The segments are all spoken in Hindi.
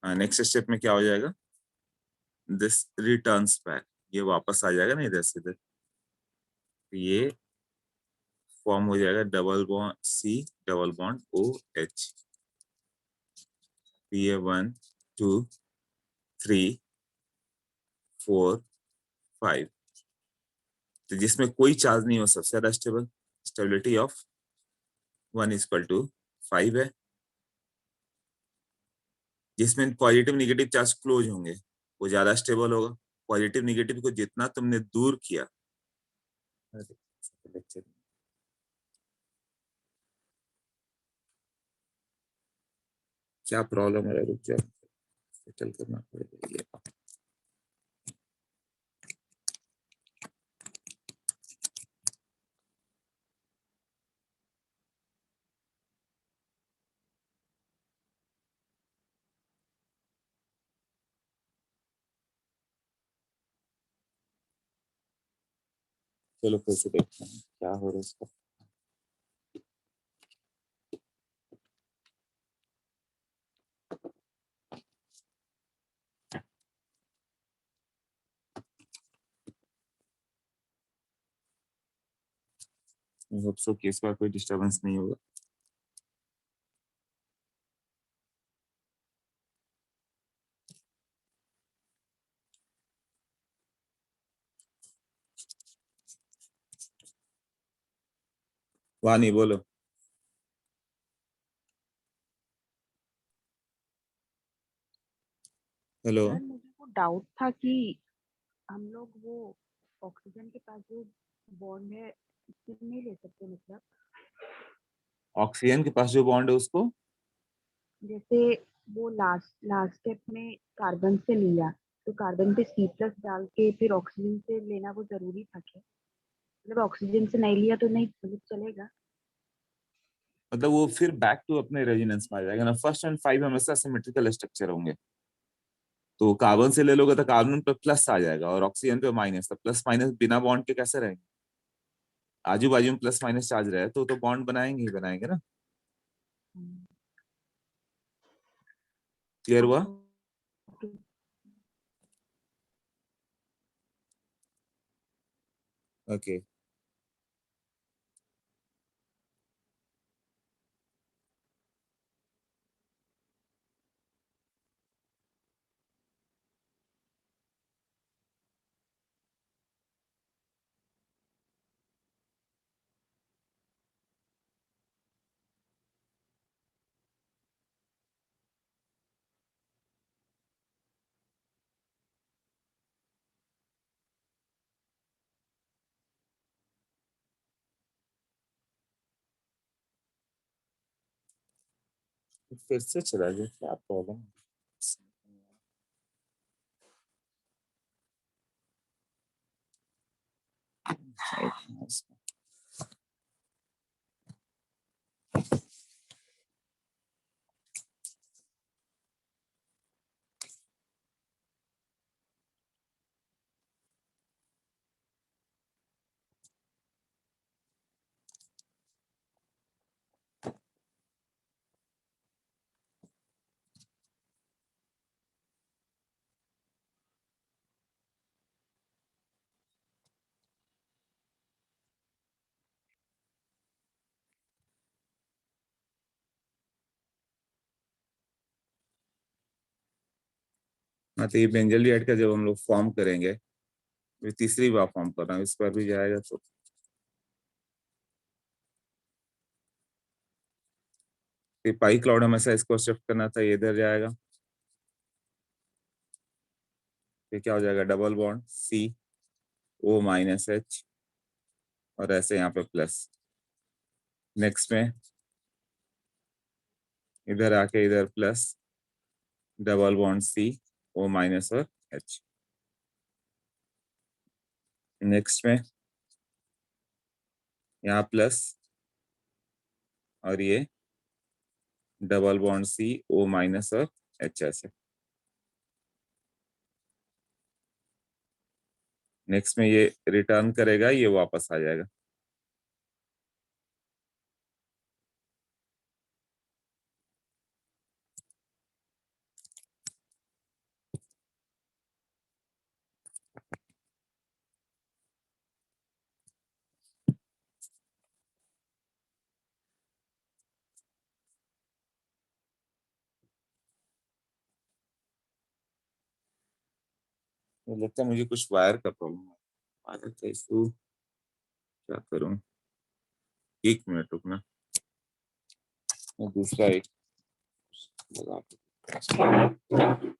नेक्स्ट स्टेप में क्या हो जाएगा, दिस रिटर्न्स बैक, ये वापस आ जाएगा ना इधर से इधर, तो ये फॉर्म हो जाएगा double bond C double bond O H, ये 1 2 3 4 5, तो जिसमें कोई चार्ज नहीं हो सबसे ज्यादा स्टेबल, स्टेबिलिटी ऑफ 1 = 5 है। जिसमें पॉजिटिव निगेटिव चार्ज क्लोज होंगे वो ज्यादा स्टेबल होगा, पॉजिटिव निगेटिव को जितना तुमने दूर किया। क्या प्रॉब्लम है, रुक जाओ, सेटल करना पड़ेगा ये। चलो फिर से देखते हैं क्या हो रहा है इसका। आई होप सो कि इस बार कोई डिस्टरबेंस नहीं होगा। वानी बोलो। हेलो। सर मुझे वो डाउट था कि हम लोग वो ऑक्सीजन के पास जो बॉन्ड है उससे नहीं ले सकते, मतलब ऑक्सीजन के पास जो बॉन्ड है उसको, जैसे वो लास्ट लास्ट स्टेप में कार्बन से लिया तो कार्बन पे C+ डाल के फिर ऑक्सीजन से लेना वो जरूरी था क्या? मतलब ऑक्सीजन से नहीं लिया तो नहीं मतलब चलेगा? मतलब वो फिर बैक टू अपने रेजोनेंस में आ जाएगा ना। फर्स्ट एंड 5 हमेशा सिमेट्रिकल स्ट्रक्चर होंगे, तो कार्बन से ले लोगे तो कार्बन पे प्लस आ जाएगा और ऑक्सीजन पे माइनस, तो प्लस माइनस बिना बॉन्ड के कैसे रहेंगे? आजू बाजू में प्लस माइनस चार्ज रहे तो बॉन्ड बनाएंगे ही बनाएंगे ना। हम्म, क्लियर हुआ? हाँ, तो ओके। फिर से चला गया, क्या प्रॉब्लम? हाँ, तो ये बेंजल एड का जब हम लोग फॉर्म करेंगे, ये तीसरी बार फॉर्म कर रहा हूँ, इस पर भी जाएगा तो ये पाई क्लाउड हमेशा इसको शिफ्ट करना था, ये इधर जाएगा, ये क्या हो जाएगा, डबल बॉन्ड CO-H और ऐसे यहाँ पे प्लस। नेक्स्ट में इधर आके इधर प्लस, डबल बॉन्ड CO- और H। नेक्स्ट में यहाँ प्लस और ये डबल बॉन्ड CO- और H ऐसे। नेक्स्ट में ये रिटर्न करेगा, ये वापस आ जाएगा। मुझे लगता है मुझे कुछ वायर का प्रॉब्लम है। आ जाता है इसको, क्या करूं? एक मिनट रुकना, मैं दूसरा एक लगा के।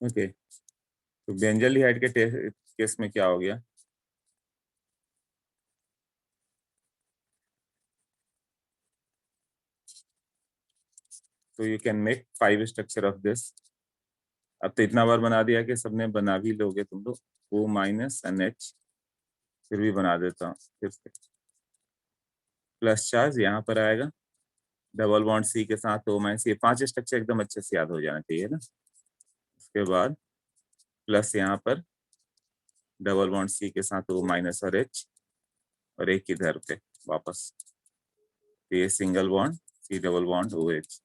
ओके, तो बेंजल्डिहाइड के केस में क्या हो गया? तो you can make 5 structure of this. अब तो इतना बार बना दिया कि सबने बना भी लोगे तुम लोग। O माइनस NH, फिर भी बना देता हूँ फिर से। प्लस चार्ज यहाँ पर आएगा, डबल बॉन्ड C के साथ O माइनस, ये 5 स्ट्रक्चर एकदम अच्छे से याद हो जाना चाहिए ना। उसके बाद प्लस यहाँ पर डबल बॉन्ड C के साथ O माइनस और H, और एक इधर पे वापस। तो ये single bond C double bond OH।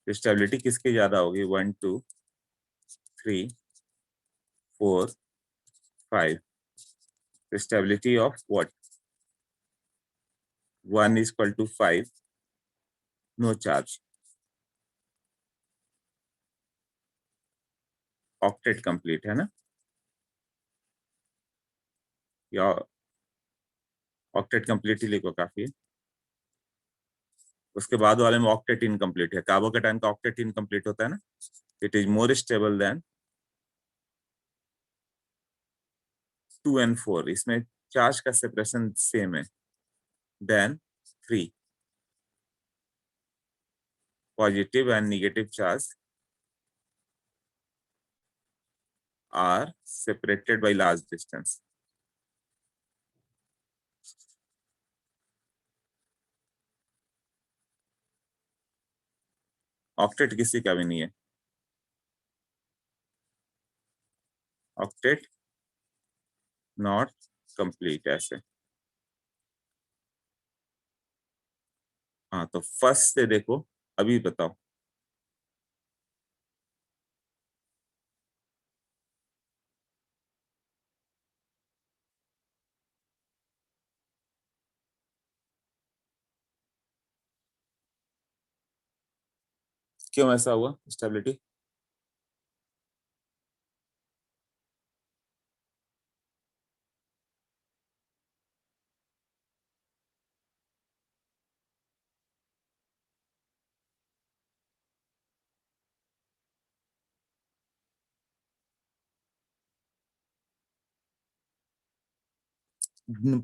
Stability किसकी ज्यादा होगी? 1 2 3 4 5। Stability of what? 1 is equal to 5, no charge, octet complete है ना, या ऑक्टेट कंप्लीट ही लिखो काफी है। उसके बाद वाले में ऑक्टेट इनकम्प्लीट है। कार्बोकेटाइन का ऑक्टेट इनकम्प्लीट होता है ना। It is more stable than 2 and 4, इसमें चार्ज का सेपरेशन सेम है, then 3 positive and negative charge are separated by large distance. Octet किसी का भी नहीं है, ऑक्टेट नॉट कंप्लीट ऐसे। हाँ, तो फर्स्ट से देखो, अभी बताओ क्यों ऐसा हुआ स्टेबिलिटी?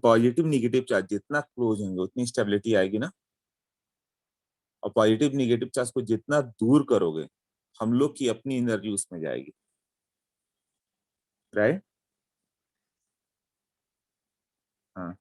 पॉजिटिव निगेटिव चार्ज जितना क्लोज होंगे उतनी स्टेबिलिटी आएगी ना, और पॉजिटिव निगेटिव चार्ज को जितना दूर करोगे हम लोग की अपनी एनर्जी उसमें जाएगी, राइट। हाँ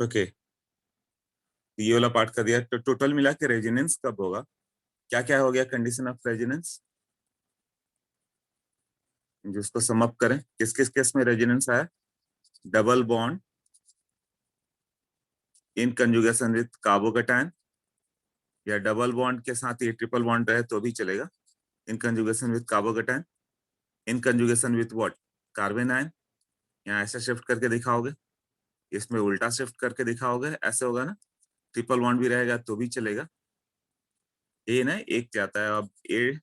ओके, ये वाला पार्ट कर दिया। तो टोटल मिला के रेजोनेंस कब होगा, क्या क्या हो गया कंडीशन ऑफ रेजोनेंस, जिसको सम अप करें, किस किस केस में रेजोनेंस आया। Double bond in conjugation with carbocation, या डबल बॉन्ड के साथ ये ट्रिपल बॉन्ड रहे तो भी चलेगा, in conjugation with carbocation, in conjugation with what, carbon ion. यहाँ ऐसा शिफ्ट करके दिखाओगे, इसमें उल्टा शिफ्ट करके दिखाओगे, ऐसे होगा ना। ट्रिपल बॉन्ड भी रहेगा तो भी चलेगा। ए ना एक जाता है, अब A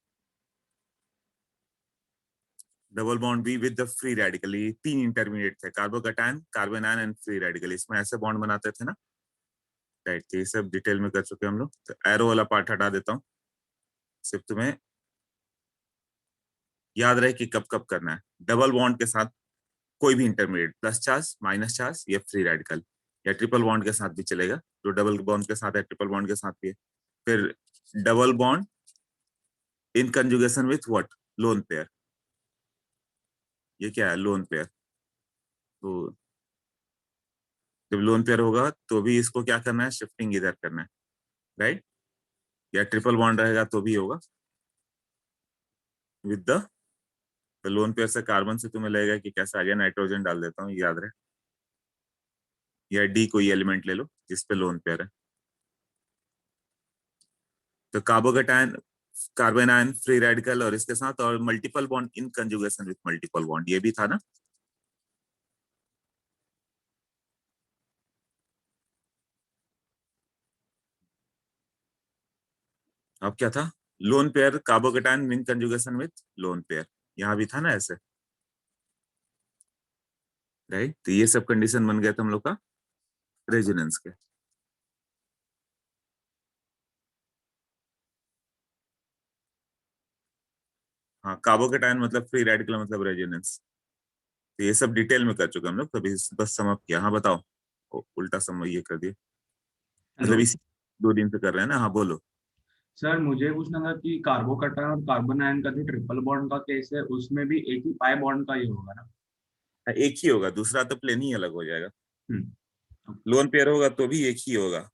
double bond be with the free radical, ये तीन इंटरमीडिएट थे, carbocation, carbon ion and free radical, इसमें ऐसे बॉन्ड बनाते थे ना, राइट। तो ये सब डिटेल में कर चुके हम लोग, तो एरो वाला पार्ट हटा देता हूँ, सिर्फ तुम्हें याद रहे कि कब कब करना है। डबल बॉन्ड के साथ कोई भी intermediate, plus charge, minus charge, या फ्री रेडिकल, या ट्रिपल बॉन्ड के साथ भी चलेगा, जो डबल बॉन्ड के साथ है ट्रिपल बॉन्ड के साथ भी है। फिर double bond in conjugation with what, lone pair, ये क्या है, लोन पेयर। तो जब लोन पेयर होगा तो भी इसको क्या करना है, शिफ्टिंग इधर करना है, राइट। या ट्रिपल बॉन्ड रहेगा तो भी होगा विद द, तो लोन पेयर से कार्बन से तुम्हें लगेगा कि कैसा आ गया, नाइट्रोजन डाल देता हूँ, याद रहे। या डी कोई एलिमेंट ले लो जिसपे लोन पेयर है। तो carbocation, carbon ion, free radical, और इसके साथ और multiple bond in conjugation with multiple bond, ये भी था ना। अब क्या था, lone pair carbocation in conjugation with lone pair, यहाँ भी था ना ऐसे, राइट। तो ये सब कंडीशन बन गया था हम लोग का रेजोनेंस के। हाँ, कार्बोकैटायन मतलब फ्री रेडिकल मतलब रेजोनेंस। तो ये सब डिटेल में कर चुके हम लोग, तभी बस सम अप किया। हाँ बताओ, उल्टा सम ये कर दिए, मतलब हेलो इसी 2 दिन से कर रहे हैं ना। हाँ बोलो। सर, मुझे पूछना था कि कार्बोकैटायन और कार्बन आयन का जो ट्रिपल बॉन्ड का केस है उसमें भी एक ही पाई बॉन्ड का ये होगा ना। हाँ, एक ही होगा, दूसरा तो प्लेन ही अलग हो जाएगा। हम्म। लोन पेयर होगा तो भी एक ही होगा,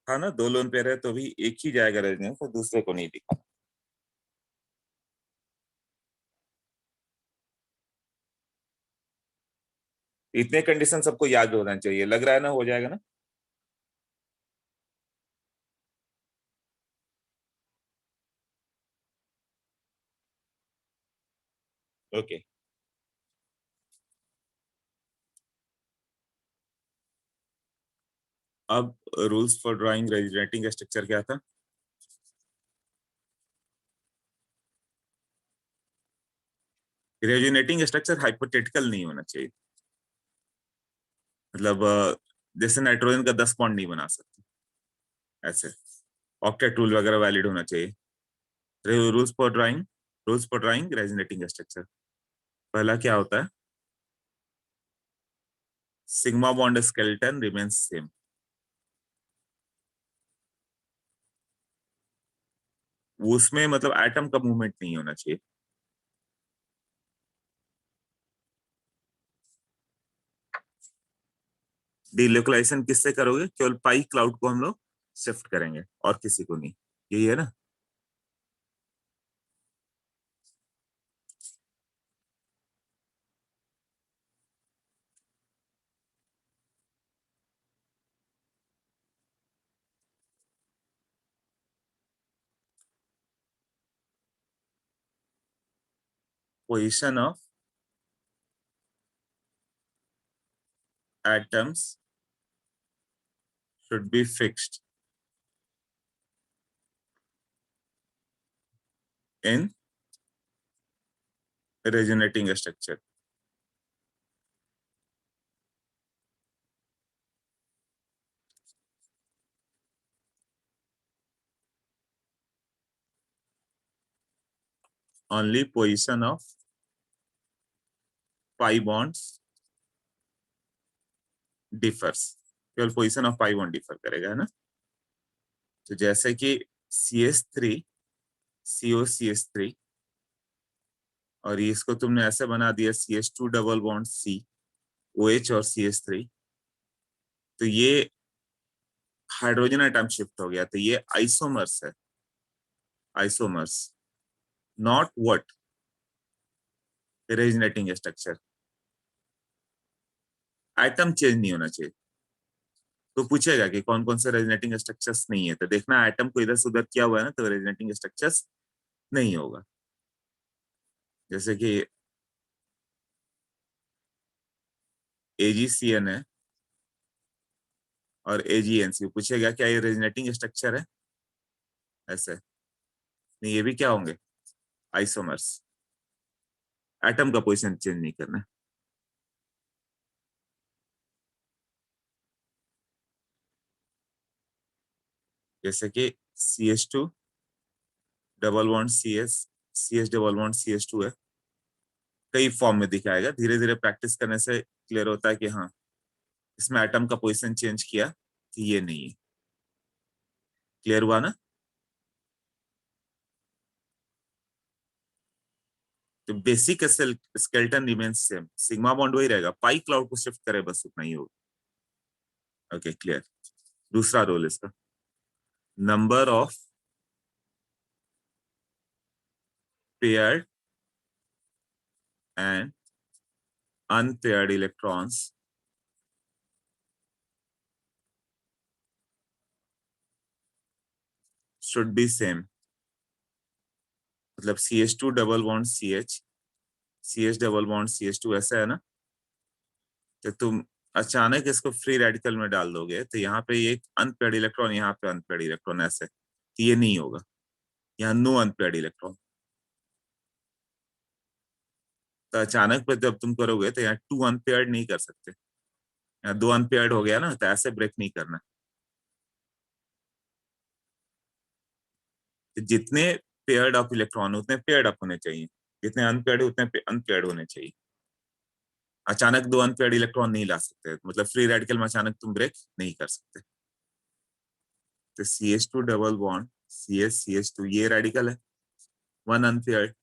हाँ ना, दो लोन पेयर है तो भी एक ही जाएगा रेजोनेंस, और दूसरे को नहीं दिखा। इतने कंडीशन सबको याद होना चाहिए, लग रहा है ना, हो जाएगा ना। ओके, अब rules for drawing resonating structure क्या था। रेजोनेटिंग स्ट्रक्चर हाइपोथेटिकल नहीं होना चाहिए, मतलब जैसे नाइट्रोजन का 10 बॉन्ड नहीं बना सकते ऐसे, ऑक्टेट रूल वगैरह वैलिड होना चाहिए। Rules for drawing resonating structure, पहला क्या होता है, sigma bond skeleton remains same, उसमें मतलब एटम का मूवमेंट नहीं होना चाहिए। डीलोकलाइजेशन किससे करोगे, केवल पाई क्लाउड को हम लोग शिफ्ट करेंगे और किसी को नहीं, यही है ना। Position of atoms should be fixed in resonating structure. Only position of pi bonds differs, केवल position of pi bond differ करेगा, है ना। तो जैसे कि CH3 COCH3 और इसको तुमने ऐसे बना दिया CH2 double bond C OH और CH3, तो ये हाइड्रोजन एटम शिफ्ट हो गया, तो ये आइसोमर्स है, isomers, not what, resonating structure. Atom change नहीं होना चाहिए। तो पूछेगा कि कौन कौन से रेजोनेटिंग स्ट्रक्चर्स नहीं है, तो देखना एटम को इधर से उधर किया हुआ है ना, तो रेजोनेटिंग स्ट्रक्चर्स नहीं होगा। जैसे कि AgCN है और AgNC, पूछेगा क्या ये रेजोनेटिंग स्ट्रक्चर है, ऐसे नहीं, ये भी क्या होंगे, आइसोमर्स। एटम का पोजीशन चेंज नहीं करना है। जैसे कि CH2 double bond CH double bond CH2 है, कई फॉर्म में दिखाएगा, धीरे धीरे प्रैक्टिस करने से क्लियर होता है कि हाँ इसमें एटम का पोजीशन चेंज किया, कि ये नहीं है। क्लियर हुआ ना। तो basic skeleton remains same, sigma bond वही रहेगा, पाई क्लाउड को शिफ्ट करे बस उतना ही होगा। Okay clear. दूसरा रोल इसका, number of paired and unpaired electrons should be same, मतलब CH2 double bond CH double bond CH2 ऐसा है ना। तो तुम अचानक इसको फ्री रेडिकल में डाल दोगे, तो यहाँ पे एक अनपेयर्ड इलेक्ट्रॉन, यहाँ पे अनपेयर्ड इलेक्ट्रॉन, ऐसे, तो ये नहीं होगा, यहाँ नो अनपेयर्ड इलेक्ट्रॉन। तो अचानक पे जब तुम करोगे तो यहाँ 2 अनपेयर्ड नहीं कर सकते, यहाँ 2 अनपेयर्ड हो गया ना, तो ऐसे ब्रेक नहीं करना। तो जितने पेयर्ड ऑफ इलेक्ट्रॉन उतने पेयर्ड अप होने चाहिए, जितने अनपेयर्ड उतने अनपेयर्ड होने चाहिए। अचानक 2 अनपेयर्ड इलेक्ट्रॉन नहीं ला सकते, मतलब फ्री रेडिकल में अचानक तुम ब्रेक नहीं कर सकते। तो CH2 डबल बॉन्ड CH2 ये रेडिकल है, 1 अनपेयर्ड,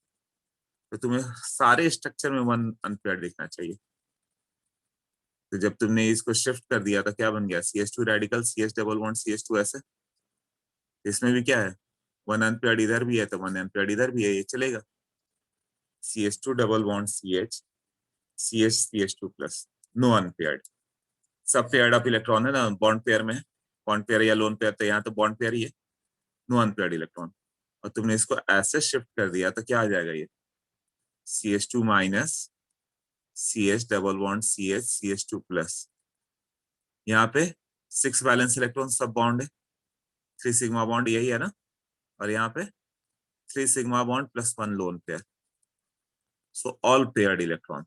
तो तुम्हें सारे स्ट्रक्चर में 1 अनपेयर्ड दिखना चाहिए। तो जब तुमने इसको शिफ्ट कर दिया तो क्या बन गया, CH2 radical CH double bond CH2 ऐसे, इसमें भी क्या है, 1 अनपेयर्ड इधर भी है तो 1 अनपेयर्ड इधर भी है, ये चलेगा। CH2 double bond CH2 plus, no unpaired. सब पेयर्ड ऑफ इलेक्ट्रॉन है ना, बॉन्ड पेयर में है, बॉन्ड पेयर या लोन पेयर, तो यहाँ तो बॉन्ड पेयर ही है, नो अनपेयर्ड इलेक्ट्रॉन। और तुमने इसको ऐसे शिफ्ट कर दिया तो क्या आ जाएगा, ये CH2 minus CH double bond CH2 plus, यहाँ पे 6 वैलेंस इलेक्ट्रॉन सब बॉन्ड है, 3 सिग्मा बॉन्ड यही है ना, और यहाँ पे 3 sigma bond plus 1 lone pair, so all paired electron,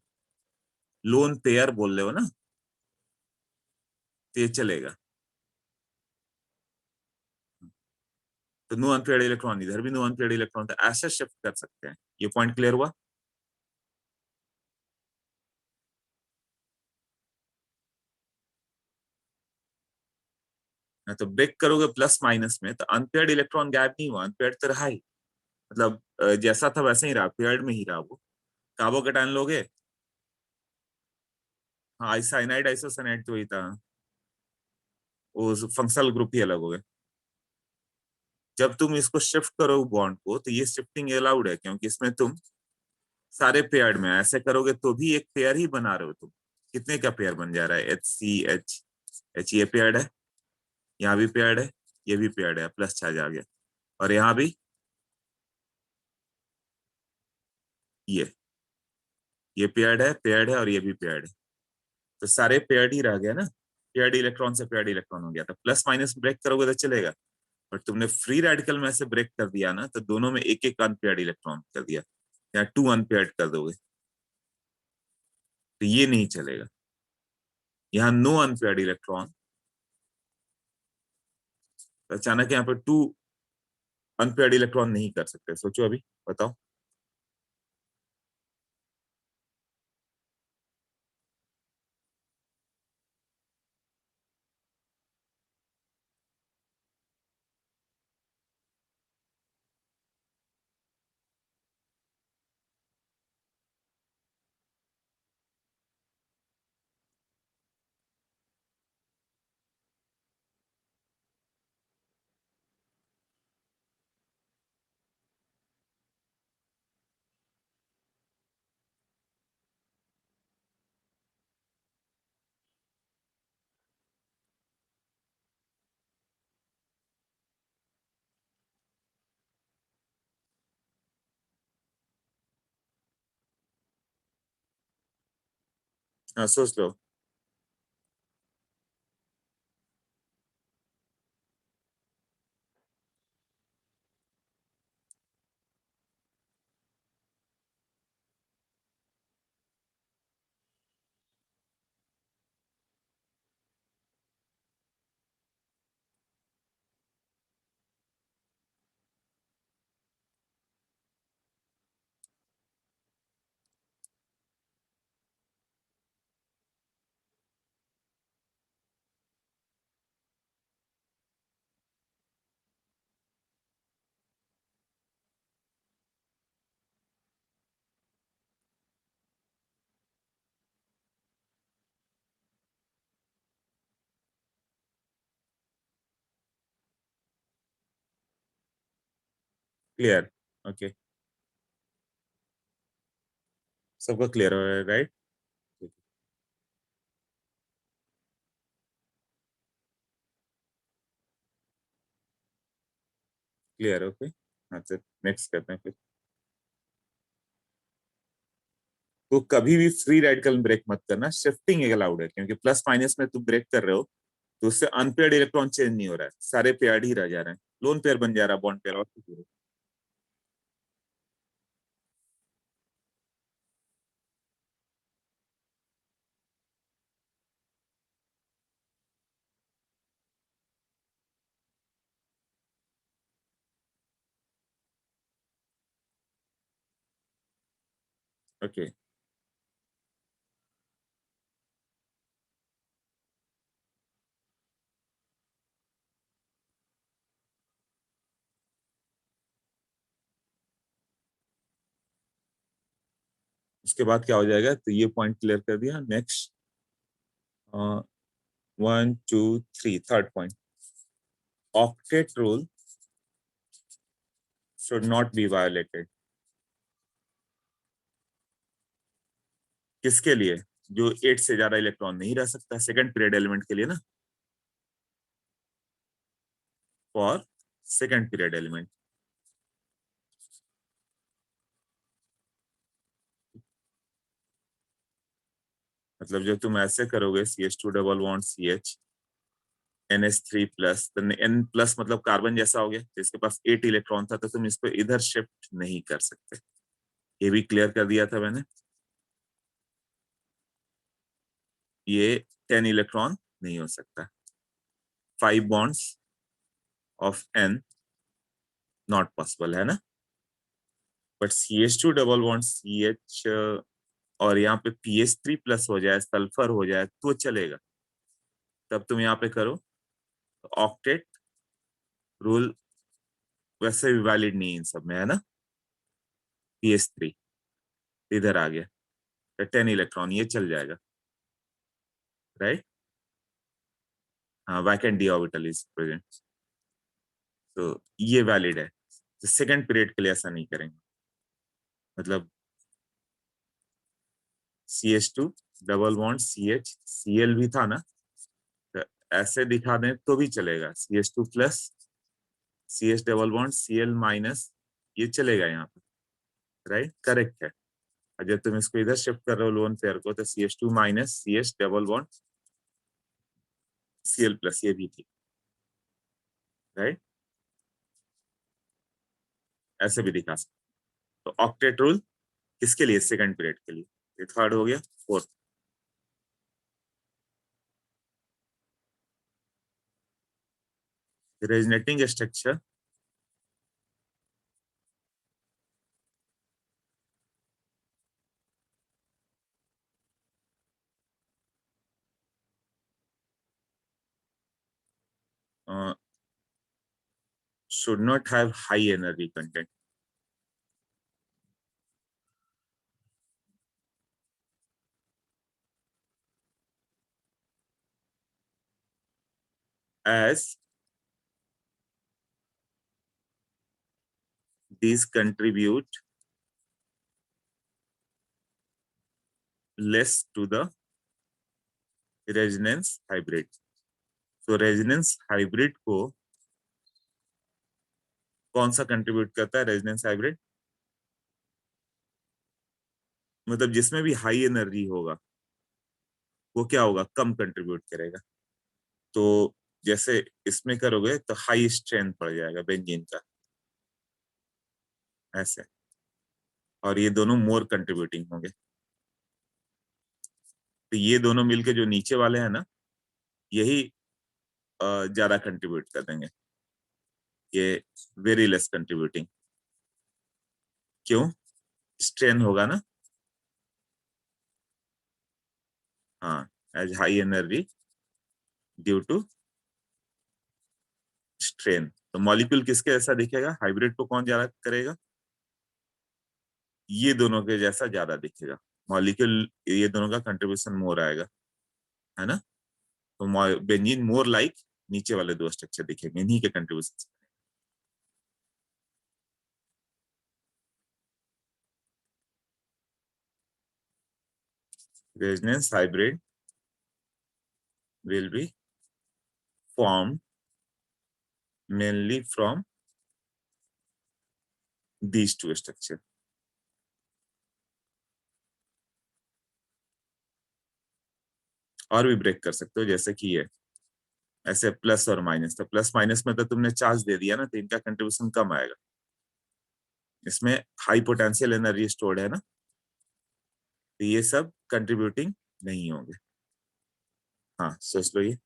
lone pair बोल रहे हो ना, तो ये चलेगा। तो नो अनपेयर्ड इलेक्ट्रॉन, इधर भी नो अनपेयर्ड इलेक्ट्रॉन, तो ऐसे शिफ्ट कर सकते हैं। ये पॉइंट क्लियर हुआ? तो ब्रेक करोगे प्लस माइनस में, तो अनपेयर्ड इलेक्ट्रॉन गैप नहीं हुआ, अनपेयर्ड तो रहा ही, मतलब जैसा था वैसे ही रहा, पेयर्ड में ही रहा वो। कार्बोकैटायन लोगे, हाँ आइसाइनाइड आइसोसाइनाइड तो ही था, वो फंक्शनल ग्रुप ही अलग हो गए। जब तुम इसको शिफ्ट करो बॉन्ड को, तो ये शिफ्टिंग अलाउड है, क्योंकि इसमें तुम सारे पेयर में ऐसे करोगे तो भी एक पेयर ही बना रहे हो तुम। कितने का पेयर बन जा रहा है, एच सी एच एच, ये पेयर्ड है, यहाँ भी पेयर्ड है, ये भी पेयर्ड है, प्लस चार्ज आ गया, और यहाँ भी ये पेयर्ड है और ये भी पेयर्ड है, तो सारे पेयर्ड ही रह गया ना, पेयर्ड इलेक्ट्रॉन से पेयर्ड इलेक्ट्रॉन हो गया, तो प्लस माइनस ब्रेक करोगे तो चलेगा। और तुमने फ्री रेडिकल में से ब्रेक कर दिया ना, तो दोनों में एक एक अनपेयर्ड इलेक्ट्रॉन कर दिया, या टू अनपेयर्ड कर दोगे, तो ये नहीं चलेगा। यहाँ नो अनपेयर्ड इलेक्ट्रॉन, तो अचानक यहाँ पर टू अनपेयर्ड इलेक्ट्रॉन नहीं कर सकते, सोचो अभी, बताओ। हाँ सोच लो। क्लियर, ओके, सबका क्लियर हो रहा है, राइट? Clear, okay. अच्छा, नेक्स्ट करते हैं फिर। तो कभी भी फ्री रेडिकल ब्रेक मत करना, शिफ्टिंग अलाउड है, क्योंकि प्लस माइनस में तुम ब्रेक कर रहे हो, तो उससे अनपेयर्ड इलेक्ट्रॉन चेंज नहीं हो रहा है, सारे पेयर्ड ही रह जा रहे हैं, लोन पेयर बन जा रहा है, बॉन्ड पेयर, और कुछ नहीं। ओके, उसके बाद क्या हो जाएगा, तो ये पॉइंट क्लियर कर दिया। Next, 1 2 3, third point, octet rule should not be violated. किसके लिए? जो 8 से ज्यादा इलेक्ट्रॉन नहीं रह सकता, सेकंड पीरियड एलिमेंट के लिए ना, फॉर सेकंड पीरियड एलिमेंट। मतलब जब तुम ऐसे करोगे, CH2 double bond CH NH3 plus, तो N प्लस मतलब कार्बन जैसा हो गया, तो इसके पास 8 इलेक्ट्रॉन था, तो तुम इसको इधर शिफ्ट नहीं कर सकते, ये भी क्लियर कर दिया था मैंने। ये 10 इलेक्ट्रॉन नहीं हो सकता। 5 bonds of n not possible, है ना। But CH2 double bond CH और यहाँ पे PH3 प्लस हो जाए, सल्फर हो जाए तो चलेगा। तब तुम यहाँ पे करो। ऑक्टेट रूल वैसे भी वैलिड नहीं इन सब में, है ना। PH3 इधर आ गया तो 10 इलेक्ट्रॉन ये चल जाएगा, राइट। हाँ, vacant D orbital is present, तो ये वैलिड है। तो सेकंड पीरियड के लिए ऐसा नहीं करेंगे, मतलब CH2 double bond CH Cl भी था ना, तो ऐसे दिखा दें तो भी चलेगा। CH2 plus CH double bond Cl minus, ये चलेगा यहाँ पे, राइट, करेक्ट है। और जब तुम इसको इधर शिफ्ट कर रहे हो लोन पेयर को, तो CH2 minus CH double bond Cl plus, ये भी थी, राइट। ऐसे भी दिखा सकते। तो ऑक्टेट रूल किसके लिए? सेकंड पीरियड के लिए। ये थर्ड हो गया। Fourth, resonating structure should not have high energy content. As these contribute less to the resonance hybrid. तो रेजोनेंस हाइब्रिड को कौन सा कंट्रीब्यूट करता है? रेजोनेंस हाइब्रिड मतलब जिसमें भी हाई एनर्जी होगा वो क्या होगा? कम कंट्रीब्यूट करेगा। तो जैसे इसमें करोगे तो हाई स्ट्रेंथ पड़ जाएगा बेंजीन का, ऐसे। और ये दोनों मोर कंट्रीब्यूटिंग होंगे। तो ये दोनों मिलके जो नीचे वाले हैं ना, यही ज्यादा कंट्रीब्यूट कर देंगे। ये वेरी लेस कंट्रीब्यूटिंग। क्यों? स्ट्रेन होगा ना। हाँ, as high energy due to strain. तो मॉलिक्यूल किसके जैसा दिखेगा? हाइब्रिड को कौन ज्यादा करेगा? ये दोनों के जैसा ज्यादा दिखेगा मॉलिक्यूल। ये दोनों का कंट्रीब्यूशन मोर आएगा, है ना। तो बेंजीन मोर लाइक नीचे वाले दो स्ट्रक्चर दिखेंगे, इन्हीं के contribution. Resonance hybrid will be formed mainly from these two structure. और भी ब्रेक कर सकते हो, जैसे कि ये ऐसे प्लस और माइनस। तो प्लस माइनस में तो तुमने चार्ज दे दिया ना, तो इनका कंट्रीब्यूशन कम आएगा। इसमें हाई पोटेंशियल एनर्जी स्टोर्ड है ना, तो ये सब कंट्रीब्यूटिंग नहीं होंगे। हाँ, सोच लो ये।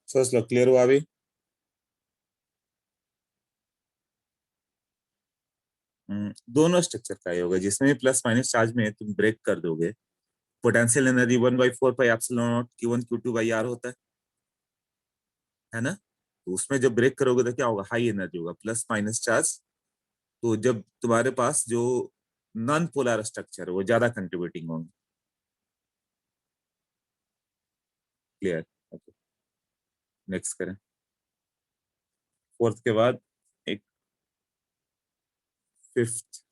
फर्स्ट लॉ क्लियर हुआ अभी? दोनों स्ट्रक्चर का ही होगा, जिसमें प्लस माइनस चार्ज में तुम ब्रेक कर दोगे, potential energy 1/4 pi epsilon naught Q1 Q2 by r होता है ना? तो उसमें जब ब्रेक करोगे तो क्या होगा, हाई एनर्जी होगा, प्लस माइनस चार्ज। तो जब तुम्हारे पास जो नॉन पोलर स्ट्रक्चर है वो ज्यादा कंट्रीब्यूटिंग होंगे। क्लियर? ओके, नेक्स्ट करें। फोर्थ के बाद एक fifth,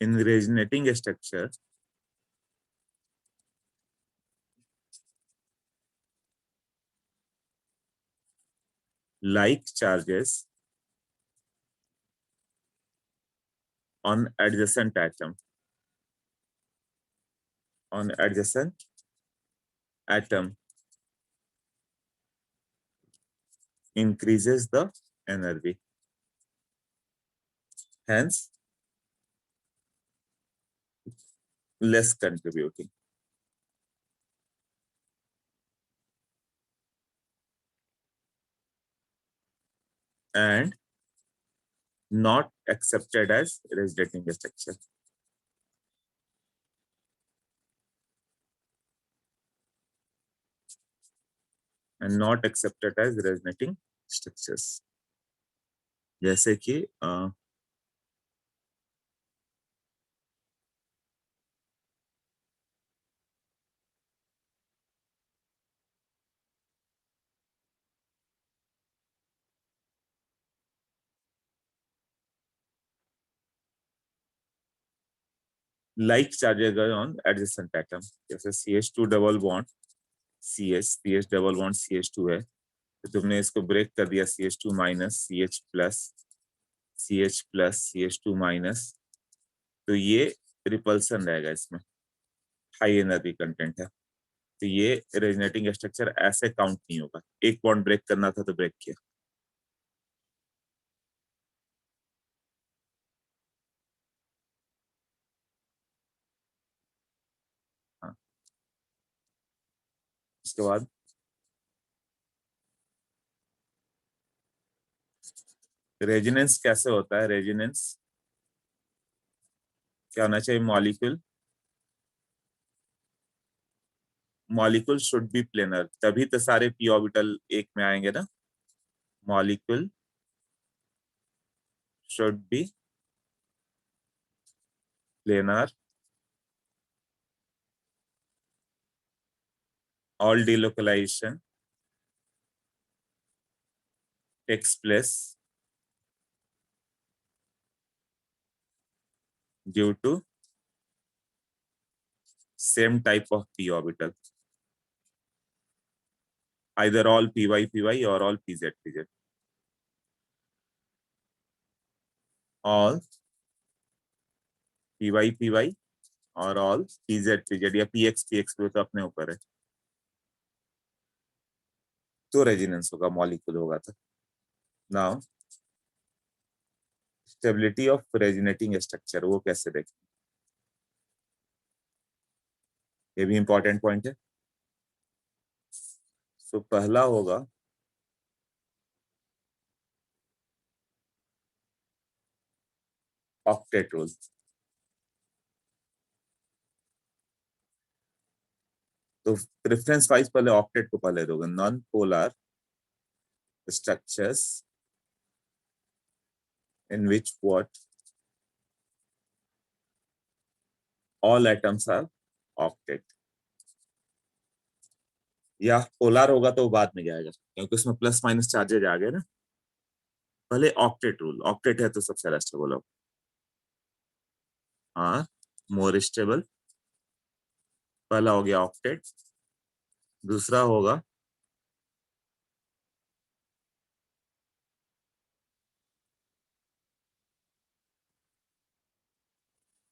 in resonating structure, like charges on adjacent atom increases the energy, hence less contributing. And not accepted as resonating structure. And not accepted as resonating structures. जैसे कि like charges on adjacent atom, जैसे CH2 double bond CH double bond CH2 है, तो तुमने इसको ब्रेक कर दिया, CH2 minus CH plus CH2 minus, तो ये रिपल्सन रहेगा, इसमें हाई एनर्जी कंटेंट है, तो ये रेजोनेटिंग स्ट्रक्चर ऐसे काउंट नहीं होगा। एक बॉन्ड ब्रेक करना था तो ब्रेक किया। हाँ, उसके बाद रेजोनेंस कैसे होता है? रेजोनेंस क्या होना चाहिए? मॉलिक्यूल शुड बी प्लेनर, तभी तो सारे पी ऑर्बिटल एक में आएंगे ना। Molecule should be planar, all delocalization takes place due to same type of p orbital, either all py py or all pz pz, all py py और all pz pz या px px तो अपने ऊपर है, तो रेजोनेंस होगा, मॉलिक्यूल होगा। तो now stability of resonating structure वो कैसे देखें, ये भी इंपॉर्टेंट पॉइंट है। तो पहला होगा ऑक्टेट रूल। तो प्रेफरेंस वाइज पहले ऑक्टेट को पहले दोगे, non polar structures in which what all atoms are octet, या पोलर होगा तो बाद में जाएगा क्योंकि उसमें प्लस माइनस चार्जेज आ गए ना। पहले ऑक्टेट रूल, ऑक्टेट है तो सबसे लास्ट बोलो। हाँ, मोर स्टेबल, पहला हो गया ऑक्टेट, दूसरा होगा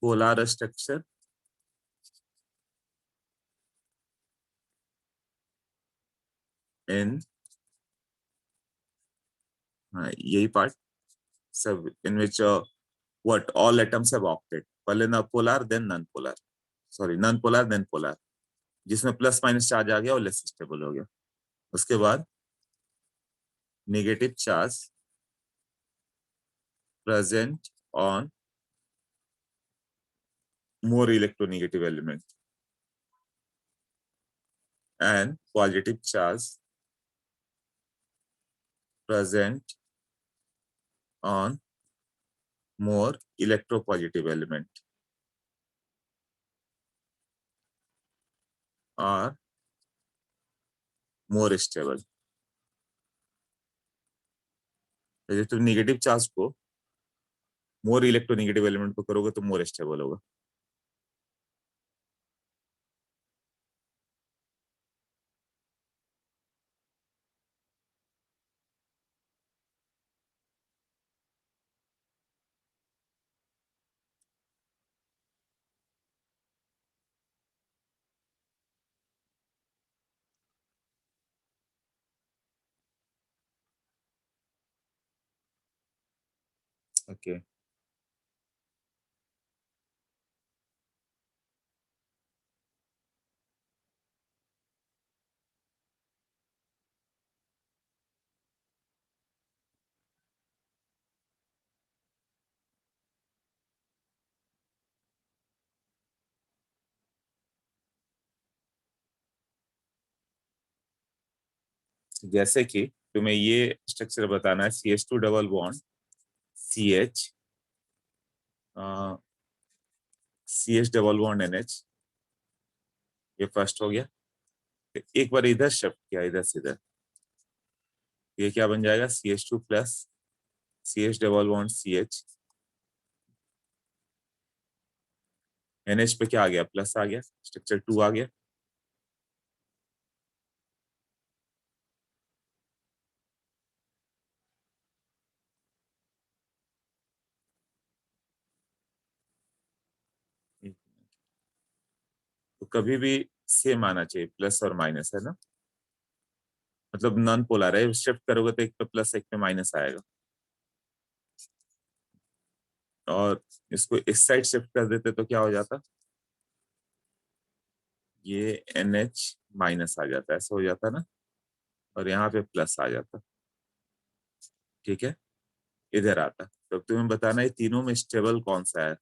पोलर स्ट्रक्चर इन, हाँ यही पार्ट सब, इन विच what all atoms have octet, पहले ना polar then non polar, sorry non polar then polar, जिसमें प्लस माइनस चार्ज आ गया और लेस स्टेबल हो गया। उसके बाद negative charge present on more electronegative element and positive charge present on more electropositive element are more stable। यदि तुम नेगेटिव चार्ज को मोर इलेक्ट्रोनेगेटिव एलिमेंट को करोगे तो मोर स्टेबल होगा। Okay okay. जैसे कि तुम्हें ये स्ट्रक्चर बताना है CH2 double bond CH CH double bond NH, ये फर्स्ट हो गया। एक बार इधर शिफ्ट किया इधर से इधर, ये क्या बन जाएगा CH2 plus CH double bond CH, NH पे क्या आ गया प्लस आ गया, स्ट्रक्चर 2 आ गया। तो कभी भी सेम आना चाहिए प्लस और माइनस, है ना, मतलब नॉन पोलर है, शिफ्ट करोगे तो एक पे प्लस एक पे माइनस आएगा। और इसको इस साइड शिफ्ट कर देते तो क्या हो जाता, ये NH माइनस आ जाता, ऐसा हो जाता ना, और यहाँ पे प्लस आ जाता। ठीक है, इधर आता। तो तुम्हें बताना है तीनों में स्टेबल कौन सा है,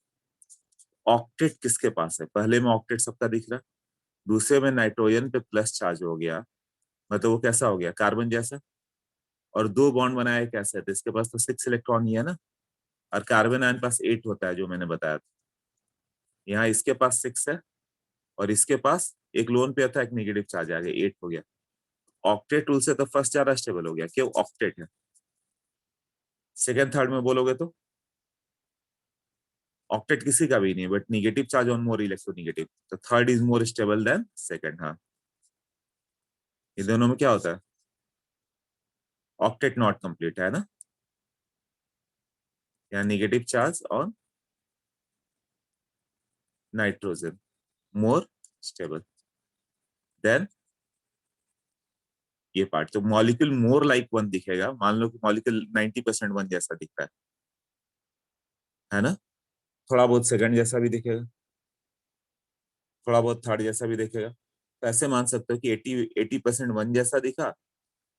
ऑक्टेट किसके पास है। पहले में ऑक्टेट सबका दिख रहा, दूसरे में नाइट्रोजन पे प्लस चार्ज हो गया, मतलब वो कैसा हो गया कार्बन जैसा, और दो बॉन्ड बनाए कैसे, तो इसके पास तो 6 इलेक्ट्रॉन ही है ना, और कार्बन आयन पास 8 होता है जो मैंने बताया था। यहाँ इसके पास 6 है और इसके पास एक लोन पे था, एक नेगेटिव चार्ज आ गया, 8 हो गया। ऑक्टेट रूल से तो फर्स्ट ज्यादा स्टेबल हो गया, क्यों ऑक्टेट है। सेकंड थर्ड में बोलोगे तो ऑक्टेट किसी का भी नहीं, but negative charge on more electronegative, तो third is more stable than second. हाँ, ये दोनों में क्या होता है, ऑक्टेट नॉट कंप्लीट है ना, यहाँ negative charge on nitrogen more stable then ये पार्ट। तो मॉलिक्यूल मोर लाइक वन दिखेगा, मान लो कि मॉलिक्यूल 90% वन जैसा दिखता है ना, थोड़ा बहुत सेकंड जैसा भी दिखेगा, थोड़ा बहुत थर्ड जैसा भी दिखेगा। तो ऐसे मान सकते हो कि 80% वन जैसा दिखा,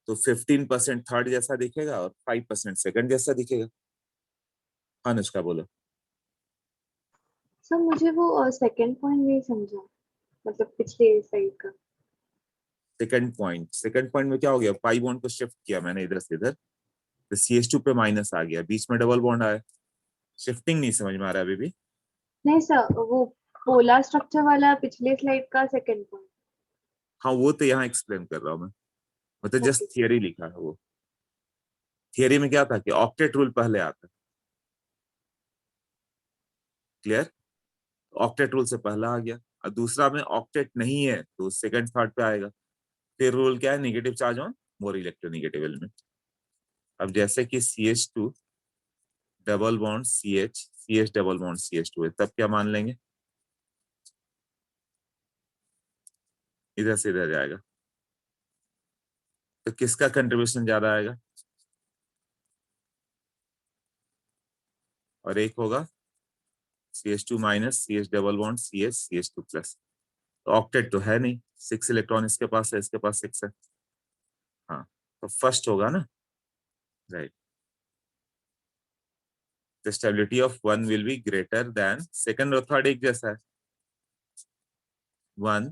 तो 15% थर्ड जैसा दिखेगा और 5% सेकंड जैसा दिखेगा। हाँ अनुष्का बोलो। सर मुझे वो सेकंड पॉइंट नहीं समझा, मतलब पिछले साइड का। सेकंड पॉइंट में क्या हो गया, पाई बॉन्ड को शिफ्ट किया मैंने इधर से इधर, तो CH2 पे माइनस आ गया, बीच में डबल बॉन्ड आया। शिफ्टिंग नहीं समझ में आ रहा है अभी भी। नहीं सर, वो पोलर स्ट्रक्चर वाला पिछले स्लाइड का सेकंड पॉइंट। हाँ वो तो यहाँ एक्सप्लेन कर रहा हूँ मैं, मतलब जस्ट ओके। थियरी लिखा है वो। थियरी में क्या था कि ऑक्टेट रूल पहले आता है, क्लियर, ऑक्टेट रूल से पहला आ गया, और दूसरा में ऑक्टेट नहीं है तो सेकंड थर्ड पे आएगा। फिर रूल क्या है, negative charge on more electronegative element. अब जैसे कि CH2 double bond CH double bond CH2 है, तब क्या मान लेंगे, इधर से इधर जाएगा, तो किसका कंट्रीब्यूशन ज्यादा आएगा, और एक होगा CH2 minus CH double bond CH2 plus. तो ऑक्टेट तो है नहीं, 6 इलेक्ट्रॉन इसके पास है, इसके पास 6 है। हाँ, तो फर्स्ट होगा ना, right. The stability of one will be greater then second और थर्ड एक जैसा है, वन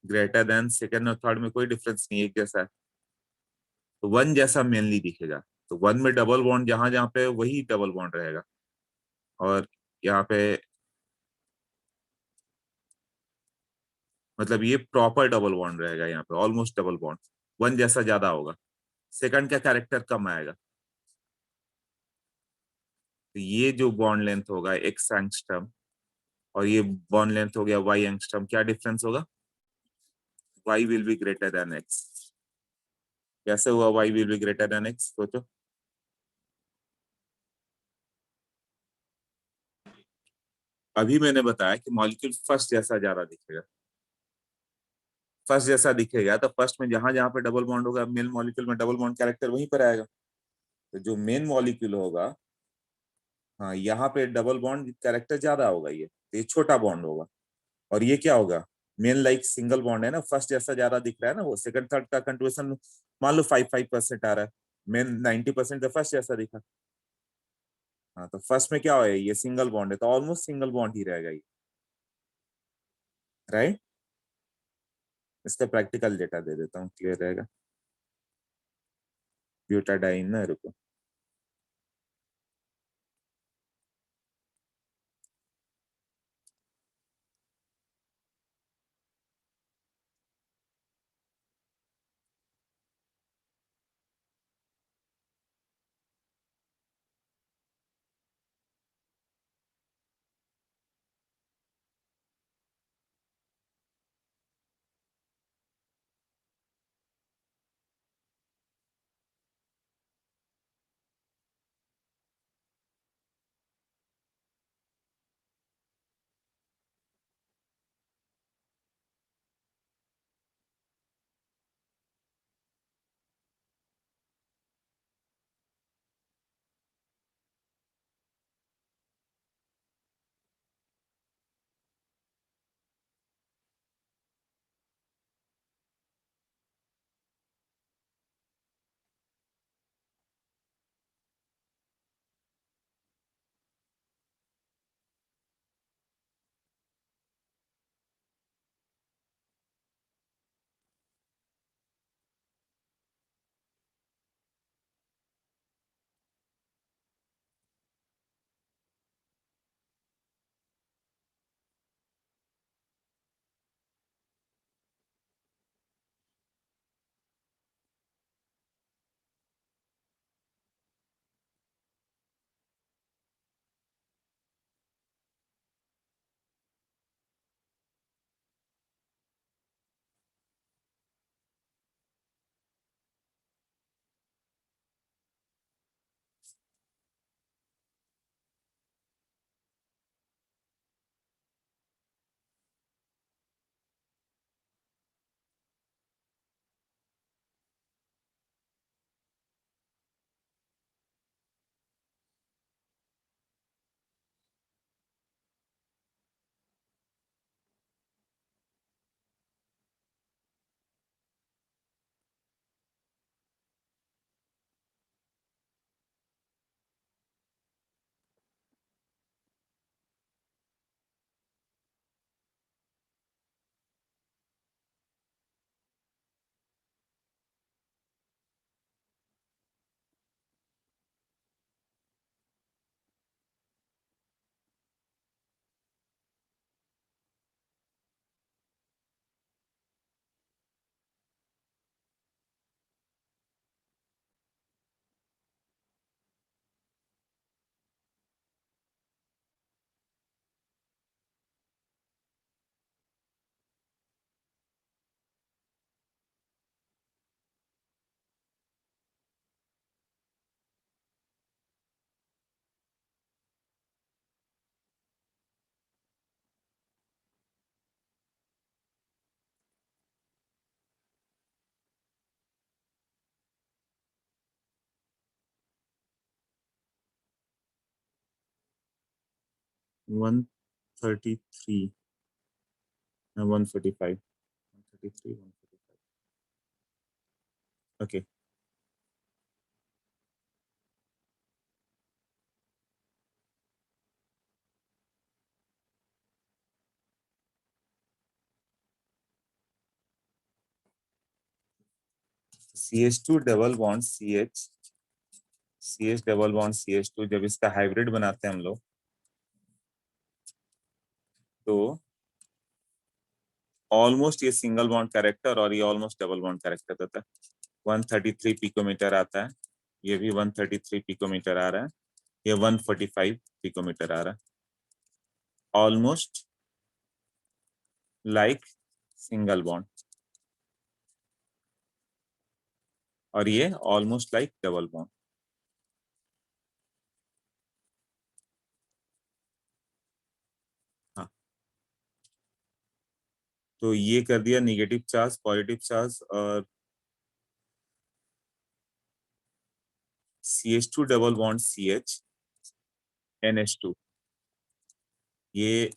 ग्रेटर देन सेकंड और थर्ड में कोई डिफरेंस नहीं, एक जैसा है, तो वन जैसा मेनली दिखेगा। तो वन में डबल बॉन्ड जहां जहां पे वही डबल बॉन्ड रहेगा, और यहाँ पे मतलब ये प्रॉपर डबल बॉन्ड रहेगा, यहाँ पे ऑलमोस्ट डबल बॉन्ड, वन जैसा ज्यादा होगा, सेकंड का कैरेक्टर कम आएगा। तो ये जो बॉन्ड लेंथ होगा एक्स एंगस्ट्रम, और ये बॉन्ड लेंथ हो गया वाई एंगस्ट्रम, क्या डिफरेंस होगा? Y will be greater than x. कैसे हुआ y will be greater than x, सोचो। अभी मैंने बताया कि मॉलिक्यूल फर्स्ट जैसा ज्यादा दिखेगा, फर्स्ट जैसा दिखेगा तो फर्स्ट में जहां जहां पे डबल बॉन्ड होगा, मेन मॉलिक्यूल में डबल बॉन्ड कैरेक्टर वहीं पर आएगा। तो जो मेन मॉलिक्यूल होगा, हाँ, यहाँ पे डबल बॉन्ड कैरेक्टर ज्यादा होगा, ये तो ये छोटा बॉन्ड होगा। और ये क्या होगा, मेन लाइक सिंगल बॉन्ड है ना, फर्स्ट जैसा ज्यादा दिख रहा है ना, वो सेकंड थर्ड का कंट्रीब्यूशन मान लो 5-5% आ रहा है, मेन 90% तो फर्स्ट जैसा दिखा। हाँ, तो फर्स्ट में क्या होगा, ये सिंगल बॉन्ड है तो ऑलमोस्ट सिंगल बॉन्ड ही रहेगा ये, राइट। इसका प्रैक्टिकल डेटा दे देता हूँ, क्लियर रहेगा। ब्यूटाडाइन ना, रुको, 133 145 133 145 okay. CH2 double bond CH double bond CH2 जब इसका हाइब्रिड बनाते हैं हम लोग तो ऑलमोस्ट ये सिंगल बॉन्ड कैरेक्टर और ये ऑलमोस्ट डबल बॉन्ड कैरेक्टर देता है। 133 पिकोमीटर आता है, ये भी 133 पिकोमीटर आ रहा है, ये 145 पिकोमीटर आ रहा है। ऑलमोस्ट लाइक सिंगल बॉन्ड और ये ऑलमोस्ट लाइक डबल बॉन्ड। हाँ, तो ये कर दिया निगेटिव चार्ज पॉजिटिव चार्ज और CH2 double bond CH NH2 ये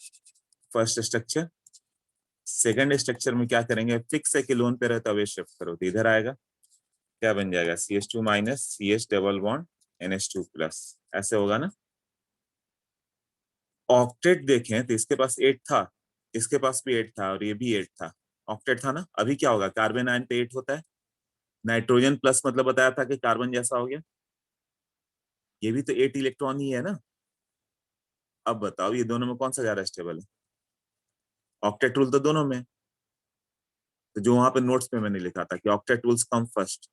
फर्स्ट स्ट्रक्चर। सेकंड स्ट्रक्चर में क्या करेंगे, फिक्स है कि लोन पे रहता है शिफ्ट करो तो इधर आएगा, क्या बन जाएगा CH2 minus CH double bond NH2 plus, ऐसे होगा ना। ऑक्टेट देखें तो इसके पास 8 था, इसके पास भी 8 था और ये भी 8 था, ऑक्टेट था ना। अभी क्या होगा, कार्बन आयन पे 8 होता है, नाइट्रोजन प्लस मतलब बताया था कि कार्बन जैसा हो गया, ये भी तो 8 इलेक्ट्रॉन ही है ना। अब बताओ ये दोनों में कौन सा ज्यादा स्टेबल है, ऑक्टेट रूल तो दोनों में। तो जो वहां पे नोट्स में मैंने लिखा था कि ऑक्टेट रूल्स कम फर्स्ट,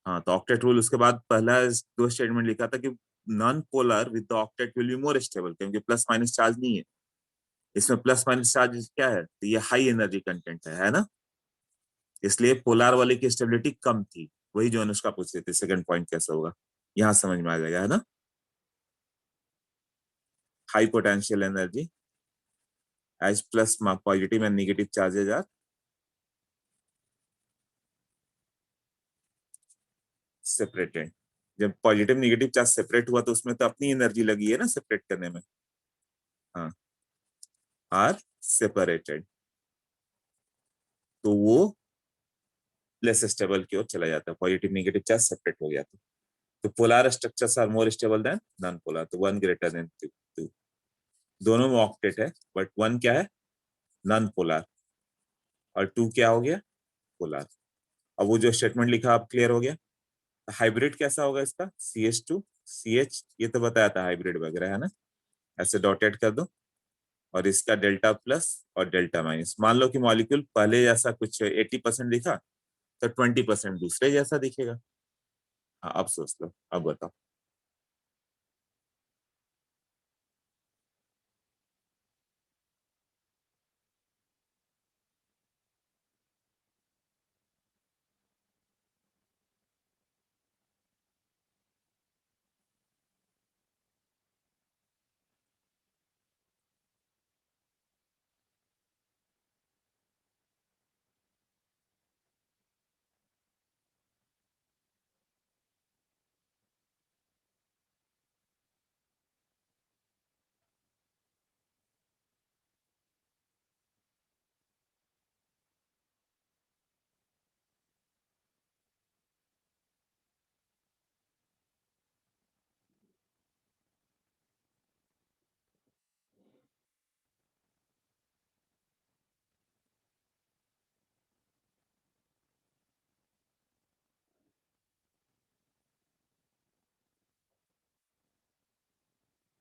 हाँ तो ऑक्टेट रूल उसके बाद पहला दो स्टेटमेंट लिखा था कि non polar with the octet will be more stable, क्योंकि प्लस माइनस चार्ज नहीं है इसमें, प्लस माइनस चार्ज क्या है, तो ये हाई एनर्जी कंटेंट है ना, इसलिए पोलार वाले की स्टेबिलिटी कम थी। वही जो अनुष्का पूछ रही थी सेकंड पॉइंट कैसे होगा, यहाँ समझ में आ जाएगा है ना। High potential energy as plus positive and negative charges are separated. जब पॉजिटिव नेगेटिव चार्ज सेपरेट हुआ तो उसमें तो अपनी एनर्जी लगी है ना सेपरेट करने में, हाँ आर सेपरेटेड, तो वो लेस स्टेबल की ओर चला जाता है, पॉजिटिव नेगेटिव चार्ज सेपरेट हो गया तो polar structures are more stable than non polar, तो वन ग्रेटर देन टू, दोनों में ऑक्टेट है बट वन क्या है नॉन पोलर और टू क्या हो गया पोलर। अब वो जो स्टेटमेंट लिखा आप क्लियर हो गया। हाइब्रिड कैसा होगा इसका, CH2 CH ये तो बताया था हाइब्रिड वगैरह है ना, ऐसे डॉटेड कर दो और इसका डेल्टा प्लस और डेल्टा माइनस। मान लो कि मॉलिक्यूल पहले जैसा कुछ 80% दिखा तो 20% दूसरे जैसा दिखेगा। हाँ अब सोच लो, अब बताओ।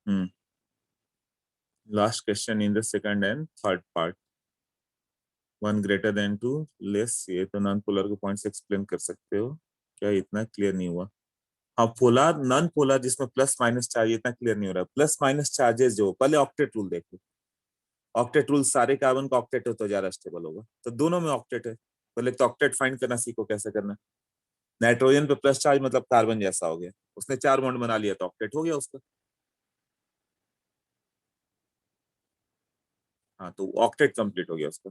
Hmm, last question in the second and third part, one greater than two less, ये तो नॉन पोलर के पॉइंट से एक्सप्लेन कर सकते हो क्या, इतना क्लियर नहीं हुआ। हाँ पोलर नॉन पोलर जिसमें प्लस माइनस चार्ज, इतना क्लियर नहीं हो रहा। प्लस माइनस चार्जेस जो पहले ऑक्टेट रूल देखो, ऑक्टेट रूल सारे कार्बन का ऑक्टेट हो तो ज्यादा स्टेबल होगा, तो दोनों में ऑक्टेट है। पहले तो ऑक्टेट फाइंड करना सीखो कैसे करना। नाइट्रोजन पे प्लस चार्ज मतलब कार्बन जैसा हो गया, उसने 4 बॉन्ड बना लिया तो ऑक्टेट हो गया उसका। हाँ तो ऑक्टेट कंप्लीट हो गया उसका।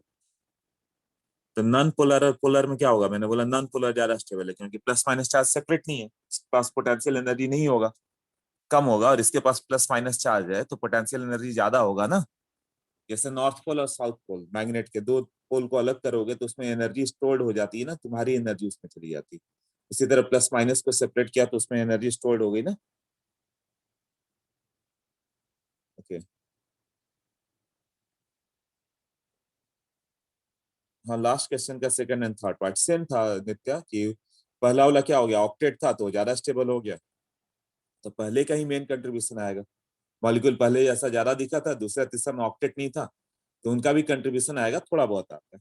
तो नॉन पोलर और पोलर में क्या होगा, मैंने बोला नॉन पोलर ज्यादा स्टेबल है क्योंकि प्लस माइनस चार्ज सेपरेट नहीं है, पास पोटेंशियल एनर्जी नहीं होगा। कम होगा और इसके पास प्लस माइनस चार्ज है तो पोटेंशियल एनर्जी ज्यादा होगा ना। जैसे नॉर्थ पोल और साउथ पोल, मैग्नेट के दो पोल को अलग करोगे तो उसमें एनर्जी स्टोर्ड हो जाती है ना, तुम्हारी एनर्जी उसमें चली जाती है। उसी तरह प्लस माइनस को सेपरेट किया तो उसमें एनर्जी स्टोर्ड हो गई ना। ओके, हाँ लास्ट क्वेश्चन का second and third part same था नित्या, कि पहला वाला क्या हो गया, ऑक्टेट था तो ज्यादा स्टेबल हो गया, तो पहले का ही मेन कंट्रीब्यूशन आएगा। मॉलिक्यूल पहले जैसा ज्यादा दिखा था, दूसरा तीसरा में ऑक्टेट नहीं था, तो उनका भी कंट्रीब्यूशन आएगा, थोड़ा बहुत आता है।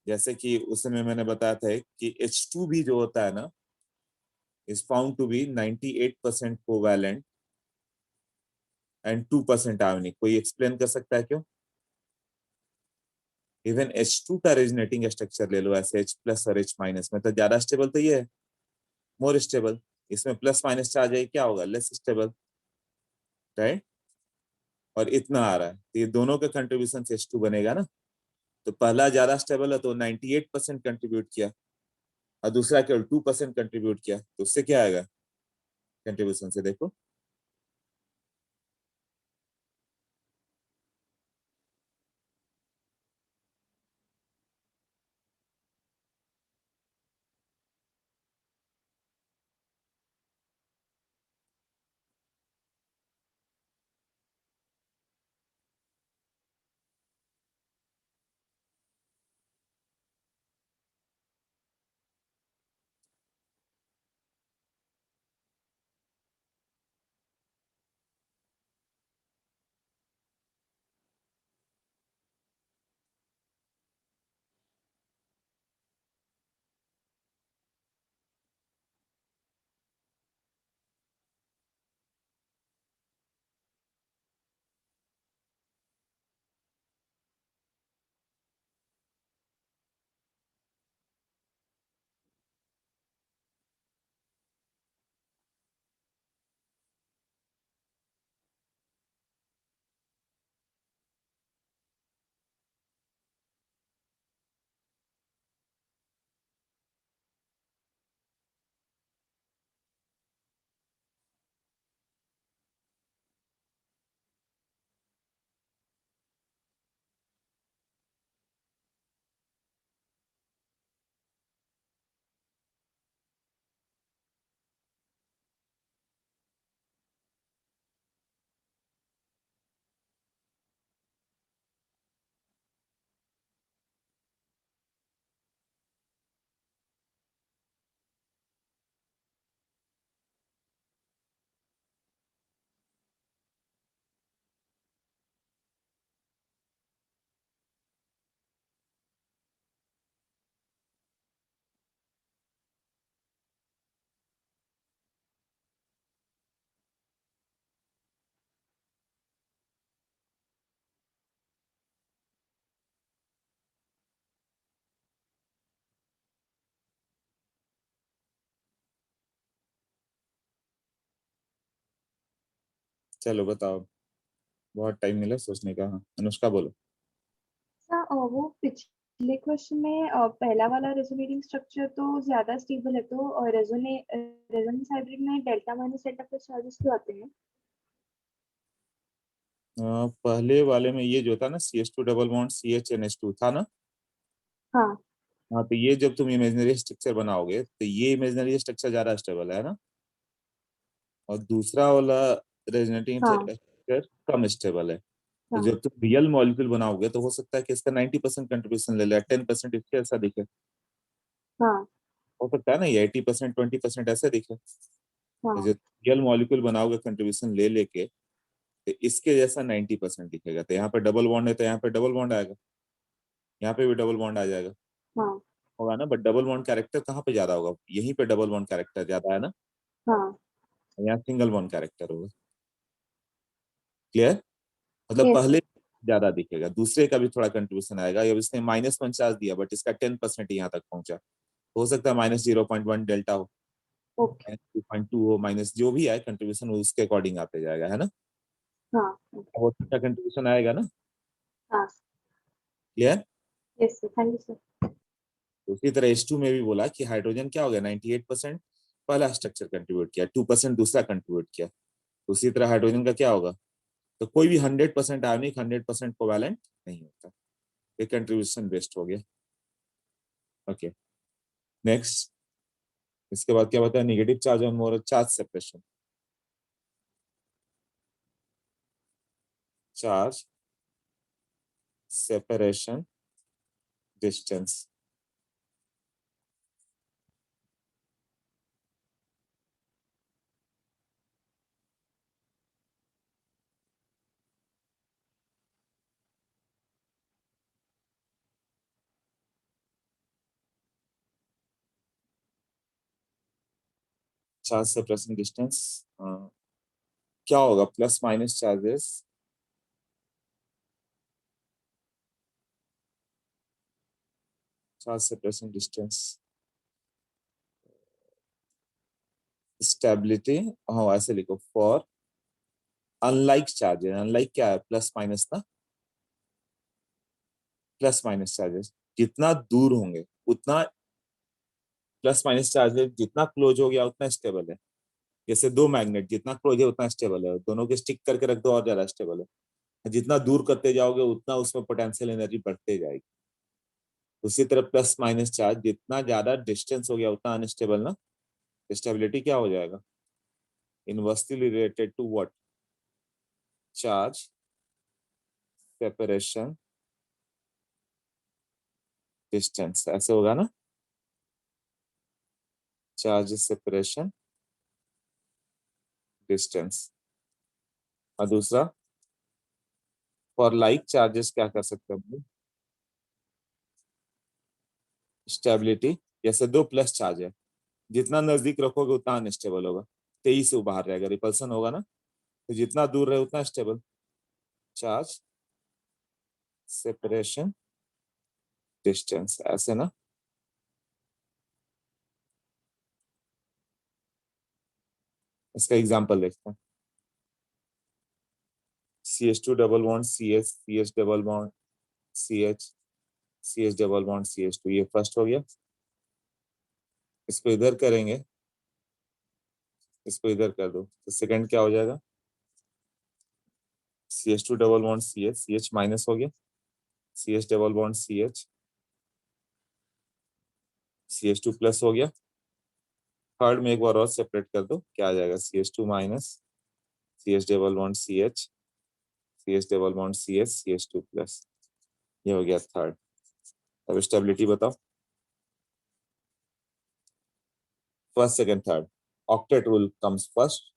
जैसे कि उस समय मैंने बताया था कि H2 भी जो होता है ना, is found to be 98% covalent and 2% ionic. कोई एक्सप्लेन कर सकता है क्यों? इवन H2 का रेजोनेटिंग स्ट्रक्चर ले लो ऐसे H प्लस और H माइनस में, तो ज्यादा स्टेबल तो ये है, मोर स्टेबल। इसमें प्लस माइनस चार्ज है, क्या होगा, लेस स्टेबल, राइट। और इतना आ रहा है तो ये दोनों का कंट्रीब्यूशन से H2 बनेगा ना। तो पहला ज्यादा स्टेबल है तो 98% कंट्रीब्यूट किया, और दूसरा केवल 2% कंट्रीब्यूट किया, तो उससे क्या आएगा कंट्रीब्यूशन से, देखो। चलो बताओ, बहुत टाइम मिला सोचने का। हाँ अनुष्का बोलो। वो पिछले क्वेश्चन में पहला वाला रेजोनेटिंग स्ट्रक्चर तो ज्यादा स्टेबल है, तो रेजोनेंस हाइब्रिड में delta minus delta plus charges क्यों आते हैं? पहले वाले में ये जो था ना CH2 double bond CH NH2 था ना। हाँ हाँ तो ये जब तुम इमेजिनरी स्ट्रक्चर बनाओगे तो ये इमेजिनरी स्ट्रक्चर ज्यादा स्टेबल है ना, और दूसरा वाला रेजोनेटिंग हाँ स्ट्रक्चर कम स्टेबल है। तो हाँ जब तुम रियल मॉलिक्यूल बनाओगे तो हो सकता है कि इसका 90% कंट्रीब्यूशन ले ले, 10% इसके ऐसा दिखे। हाँ हो सकता है ना ये 80% 20% ऐसे दिखे। तो हाँ जब रियल मॉलिक्यूल बनाओगे कंट्रीब्यूशन ले लेके, तो इसके जैसा 90% दिखेगा। तो यहाँ पे डबल बॉन्ड है तो यहाँ पे डबल बॉन्ड आएगा, यहाँ पे भी डबल बॉन्ड आ जाएगा, हाँ होगा ना। बट डबल बॉन्ड कैरेक्टर कहाँ पे ज्यादा होगा, यहीं पे डबल बॉन्ड कैरेक्टर ज्यादा है ना, हाँ यहाँ सिंगल बॉन्ड कैरेक्टर होगा। क्लियर, मतलब यस पहले ज्यादा दिखेगा, दूसरे का भी थोड़ा कंट्रीब्यूशन आएगा। अब इसने -1 दिया बट इसका 10% यहाँ तक पहुंचा, हो सकता है -0.1 डेल्टा हो, ओके -2.2 हो, माइनस जो भी आए कंट्रीब्यूशन उसके अकॉर्डिंग आते जाएगा, है ना। हाँ अब वो का कंट्रीब्यूशन आएगा ना। हाँ clear. Yes sir, thank you sir. तो उसी तरह H2 में भी बोला कि हाइड्रोजन क्या हो गया, 98% पहला स्ट्रक्चर कंट्रीब्यूट किया, 2% दूसरा कंट्रीब्यूट किया। उसी तरह हाइड्रोजन का क्या होगा, तो कोई भी 100% आयनिक 100% कोवैलेंट नहीं होता, ये कंट्रीब्यूशन बेस्ड हो गया। ओके नेक्स्ट, इसके बाद क्या बताया, negative charge on more charge separation, charge separation distance. Charge separation distance क्या होगा, plus minus charges charge separation distance stability, हाँ ऐसे लिखो, फॉर अनलाइक चार्जेस, अनलाइक क्या है, प्लस माइनस ना, प्लस माइनस चार्जेस जितना दूर होंगे उतना, प्लस माइनस चार्जेस जितना क्लोज हो गया उतना स्टेबल है। जैसे दो मैग्नेट जितना क्लोज है उतना स्टेबल है, दोनों के स्टिक करके रख दो और ज्यादा स्टेबल है, जितना दूर करते जाओगे उतना उसमें पोटेंशियल एनर्जी बढ़ते जाएगी। उसी तरह प्लस माइनस चार्ज जितना ज्यादा डिस्टेंस हो गया उतना अनस्टेबल ना, स्टेबिलिटी क्या हो जाएगा, inversely related to what, charge separation distance, ऐसे होगा ना, चार्ज सेपरेशन डिस्टेंस। और दूसरा फॉर लाइक चार्जेस क्या कर सकते हैं, स्टेबिलिटी, जैसे दो प्लस चार्ज है, जितना नजदीक रखोगे उतना अनस्टेबल होगा, तेजी से बाहर रहेगा, रिपल्सन होगा ना, तो जितना दूर रहे उतना स्टेबल, चार्ज सेपरेशन डिस्टेंस, ऐसे ना। इसका एग्जांपल देखते हैं, CH2 double bond CH, CH double bond CH, CH double bond CH2, ये फर्स्ट हो गया। इसको इधर करेंगे, इसको इधर कर दो तो सेकंड क्या हो जाएगा, CH2 double bond CH, CH minus हो गया, CH double bond CH, CH2 plus हो गया। थर्ड में एक बार और सेपरेट कर दो, क्या आ जाएगा, CH2 minus, CH double bond CH, CH double bond CH, CH2 plus, ये हो गया थर्ड। अब स्टेबिलिटी बताओ, first second third, octet rule comes first,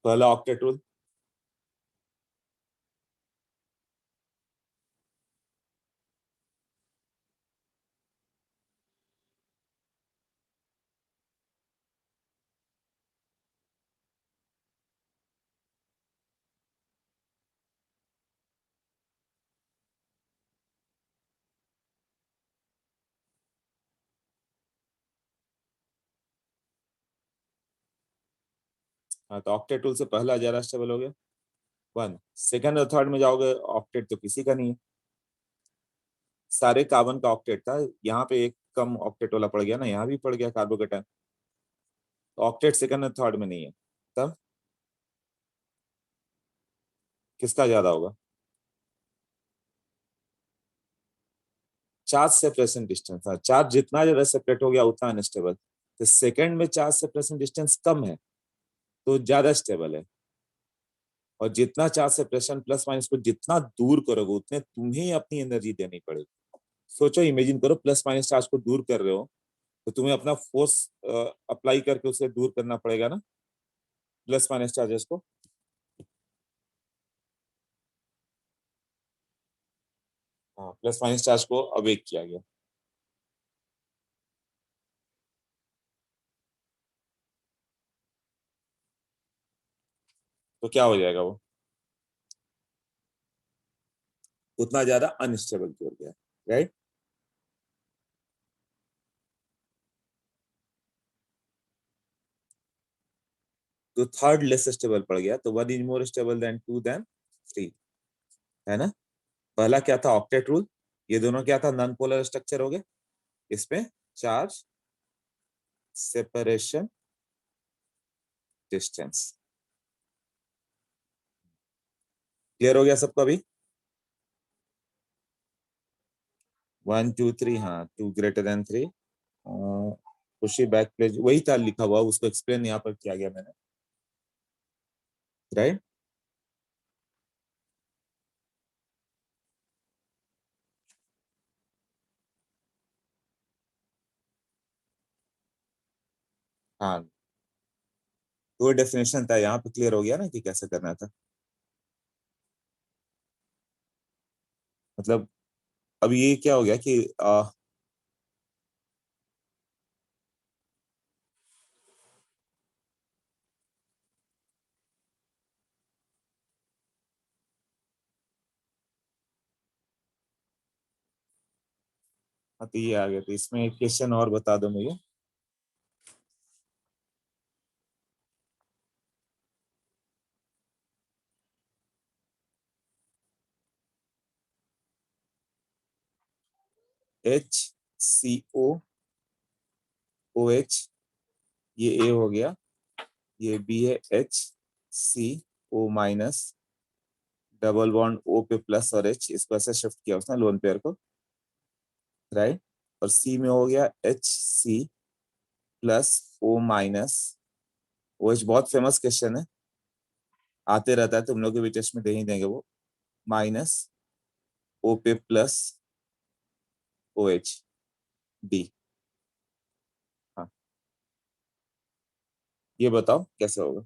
पहला ऑक्टेट रूल, हाँ तो ऑक्टेट रूल से पहला ज्यादा स्टेबल हो गया वन, सेकंड और थर्ड में जाओगे ऑक्टेट तो किसी का नहीं है, सारे कार्बन का ऑक्टेट था, यहाँ पे एक कम ऑक्टेट वाला पड़ गया ना, यहाँ भी पड़ गया कार्बोकेटाइन, तो ऑक्टेट सेकंड और थर्ड में नहीं है, तब किसका ज्यादा होगा, चार्ज सेपरेशन डिस्टेंस, हाँ चार्ज जितना ज्यादा सेपरेट हो गया उतना अनस्टेबल, तो सेकंड में चार्ज सेपरेशन डिस्टेंस कम है तो ज्यादा स्टेबल है, और जितना चार्ज सेपरेशन प्लस माइनस को जितना दूर करोगे उतने तुम्हें अपनी एनर्जी देनी पड़ेगी, सोचो, इमेजिन करो प्लस माइनस चार्ज को दूर कर रहे हो, तो तुम्हें अपना फोर्स अप्लाई करके उसे दूर करना पड़ेगा ना, प्लस माइनस चार्जेस को। हाँ, प्लस माइनस चार्ज को अवेक किया गया। तो क्या हो जाएगा, वो उतना ज्यादा अनस्टेबल हो गया, राइट। तो थर्ड लेस स्टेबल पड़ गया, तो one is more stable than two than three, है ना। पहला क्या था, ऑक्टेट रूल। ये दोनों क्या था, नॉन पोलर स्ट्रक्चर हो गए। इसमें चार्ज सेपरेशन डिस्टेंस। क्लियर हो गया सबको अभी। 1 2 3, हाँ, 2 ग्रेटर देन 3। खुशी बैक प्लेज वही था लिखा हुआ, उसको एक्सप्लेन यहाँ पर किया गया मैंने, राइट। हाँ, तो डेफिनेशन था यहाँ पे, क्लियर हो गया ना कि कैसे करना था। मतलब अब ये क्या हो गया कि हाँ, तो ये आ गया। तो इसमें एक क्वेश्चन और बता दो मुझे। HCO OH, ये A हो गया, ये B है, HCO minus, double bond O पे प्लस और H, इसको ऐसे शिफ्ट किया उसने लोन पेयर को, राइट। और C में हो गया HC plus O minus OH। बहुत फेमस क्वेश्चन है, आते रहता है, तुम लोग के भी टेस्ट में दे ही देंगे वो, माइनस O पे प्लस OH D। हाँ, ये बताओ कैसे होगा।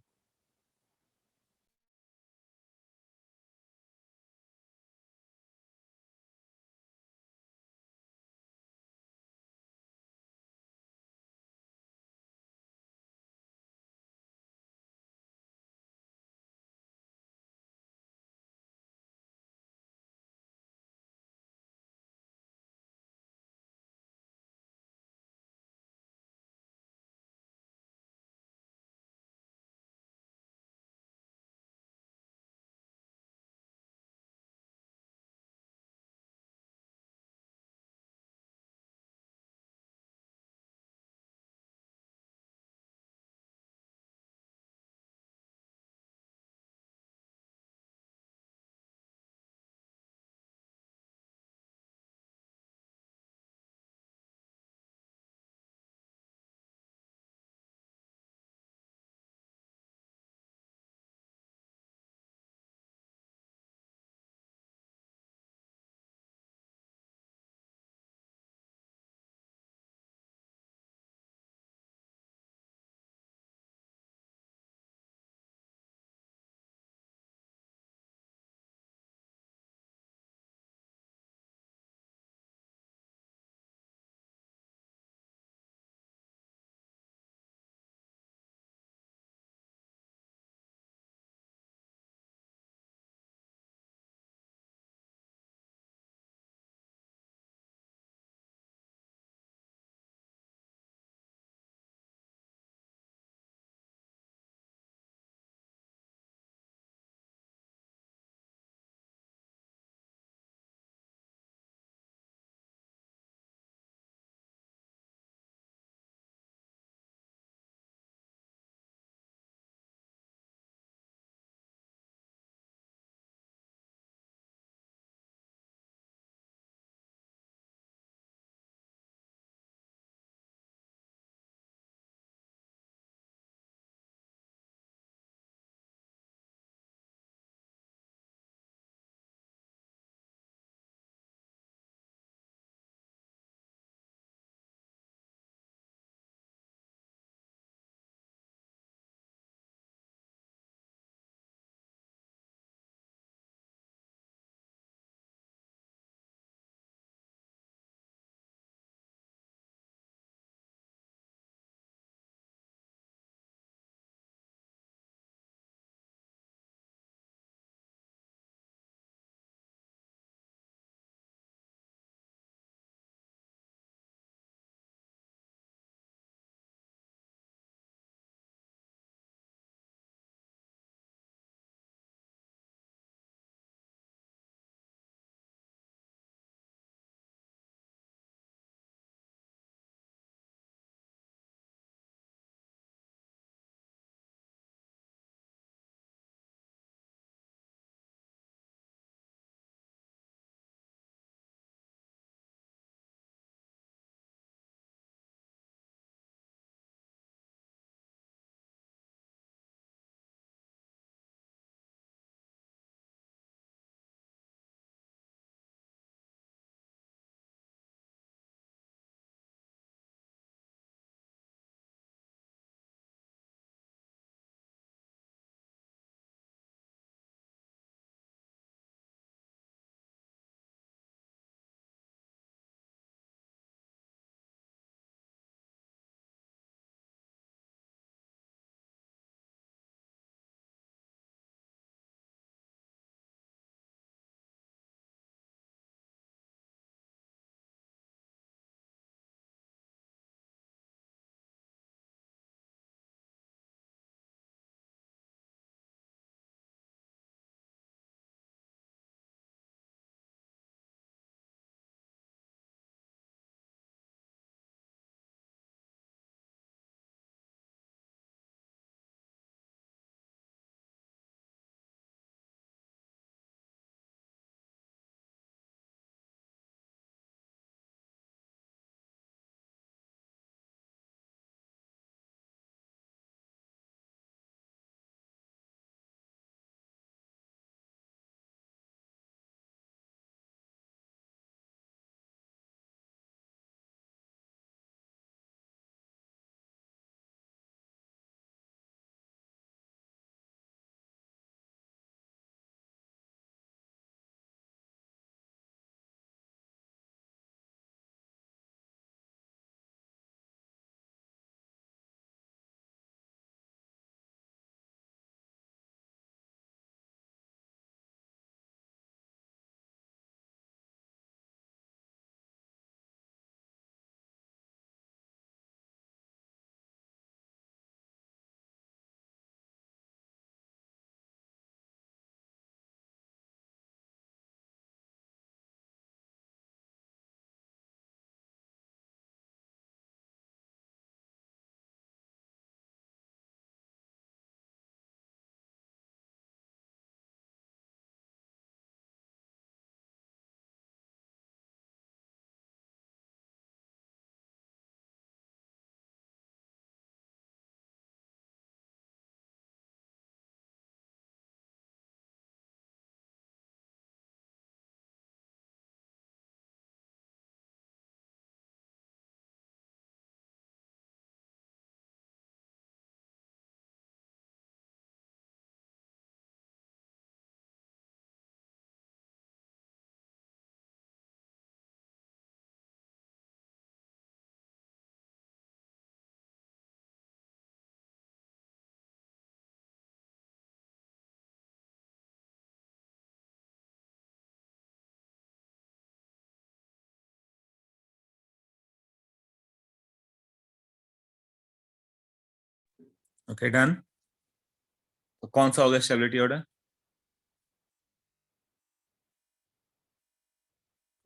Okay done. तो कौन सा होगा स्टेबिलिटी ऑर्डर?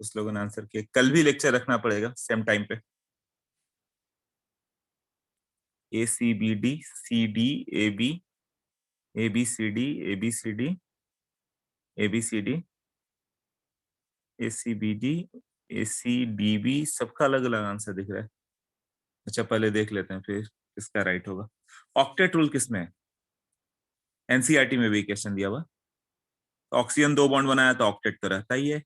कुछ लोगों ने आंसर किया। कल भी लेक्चर रखना पड़ेगा सेम टाइम पे। A C B D C D A B C D A B C D A B C D A C B D A C D B, सबका अलग अलग आंसर दिख रहा है। अच्छा पहले देख लेते हैं फिर किसका राइट होगा। ऑक्टेट रूल किसमें है? एनसीईआरटी में भी क्वेश्चन दिया हुआ। ऑक्सीजन 2 बॉन्ड बनाया तो ऑक्टेट तो रहता ही है।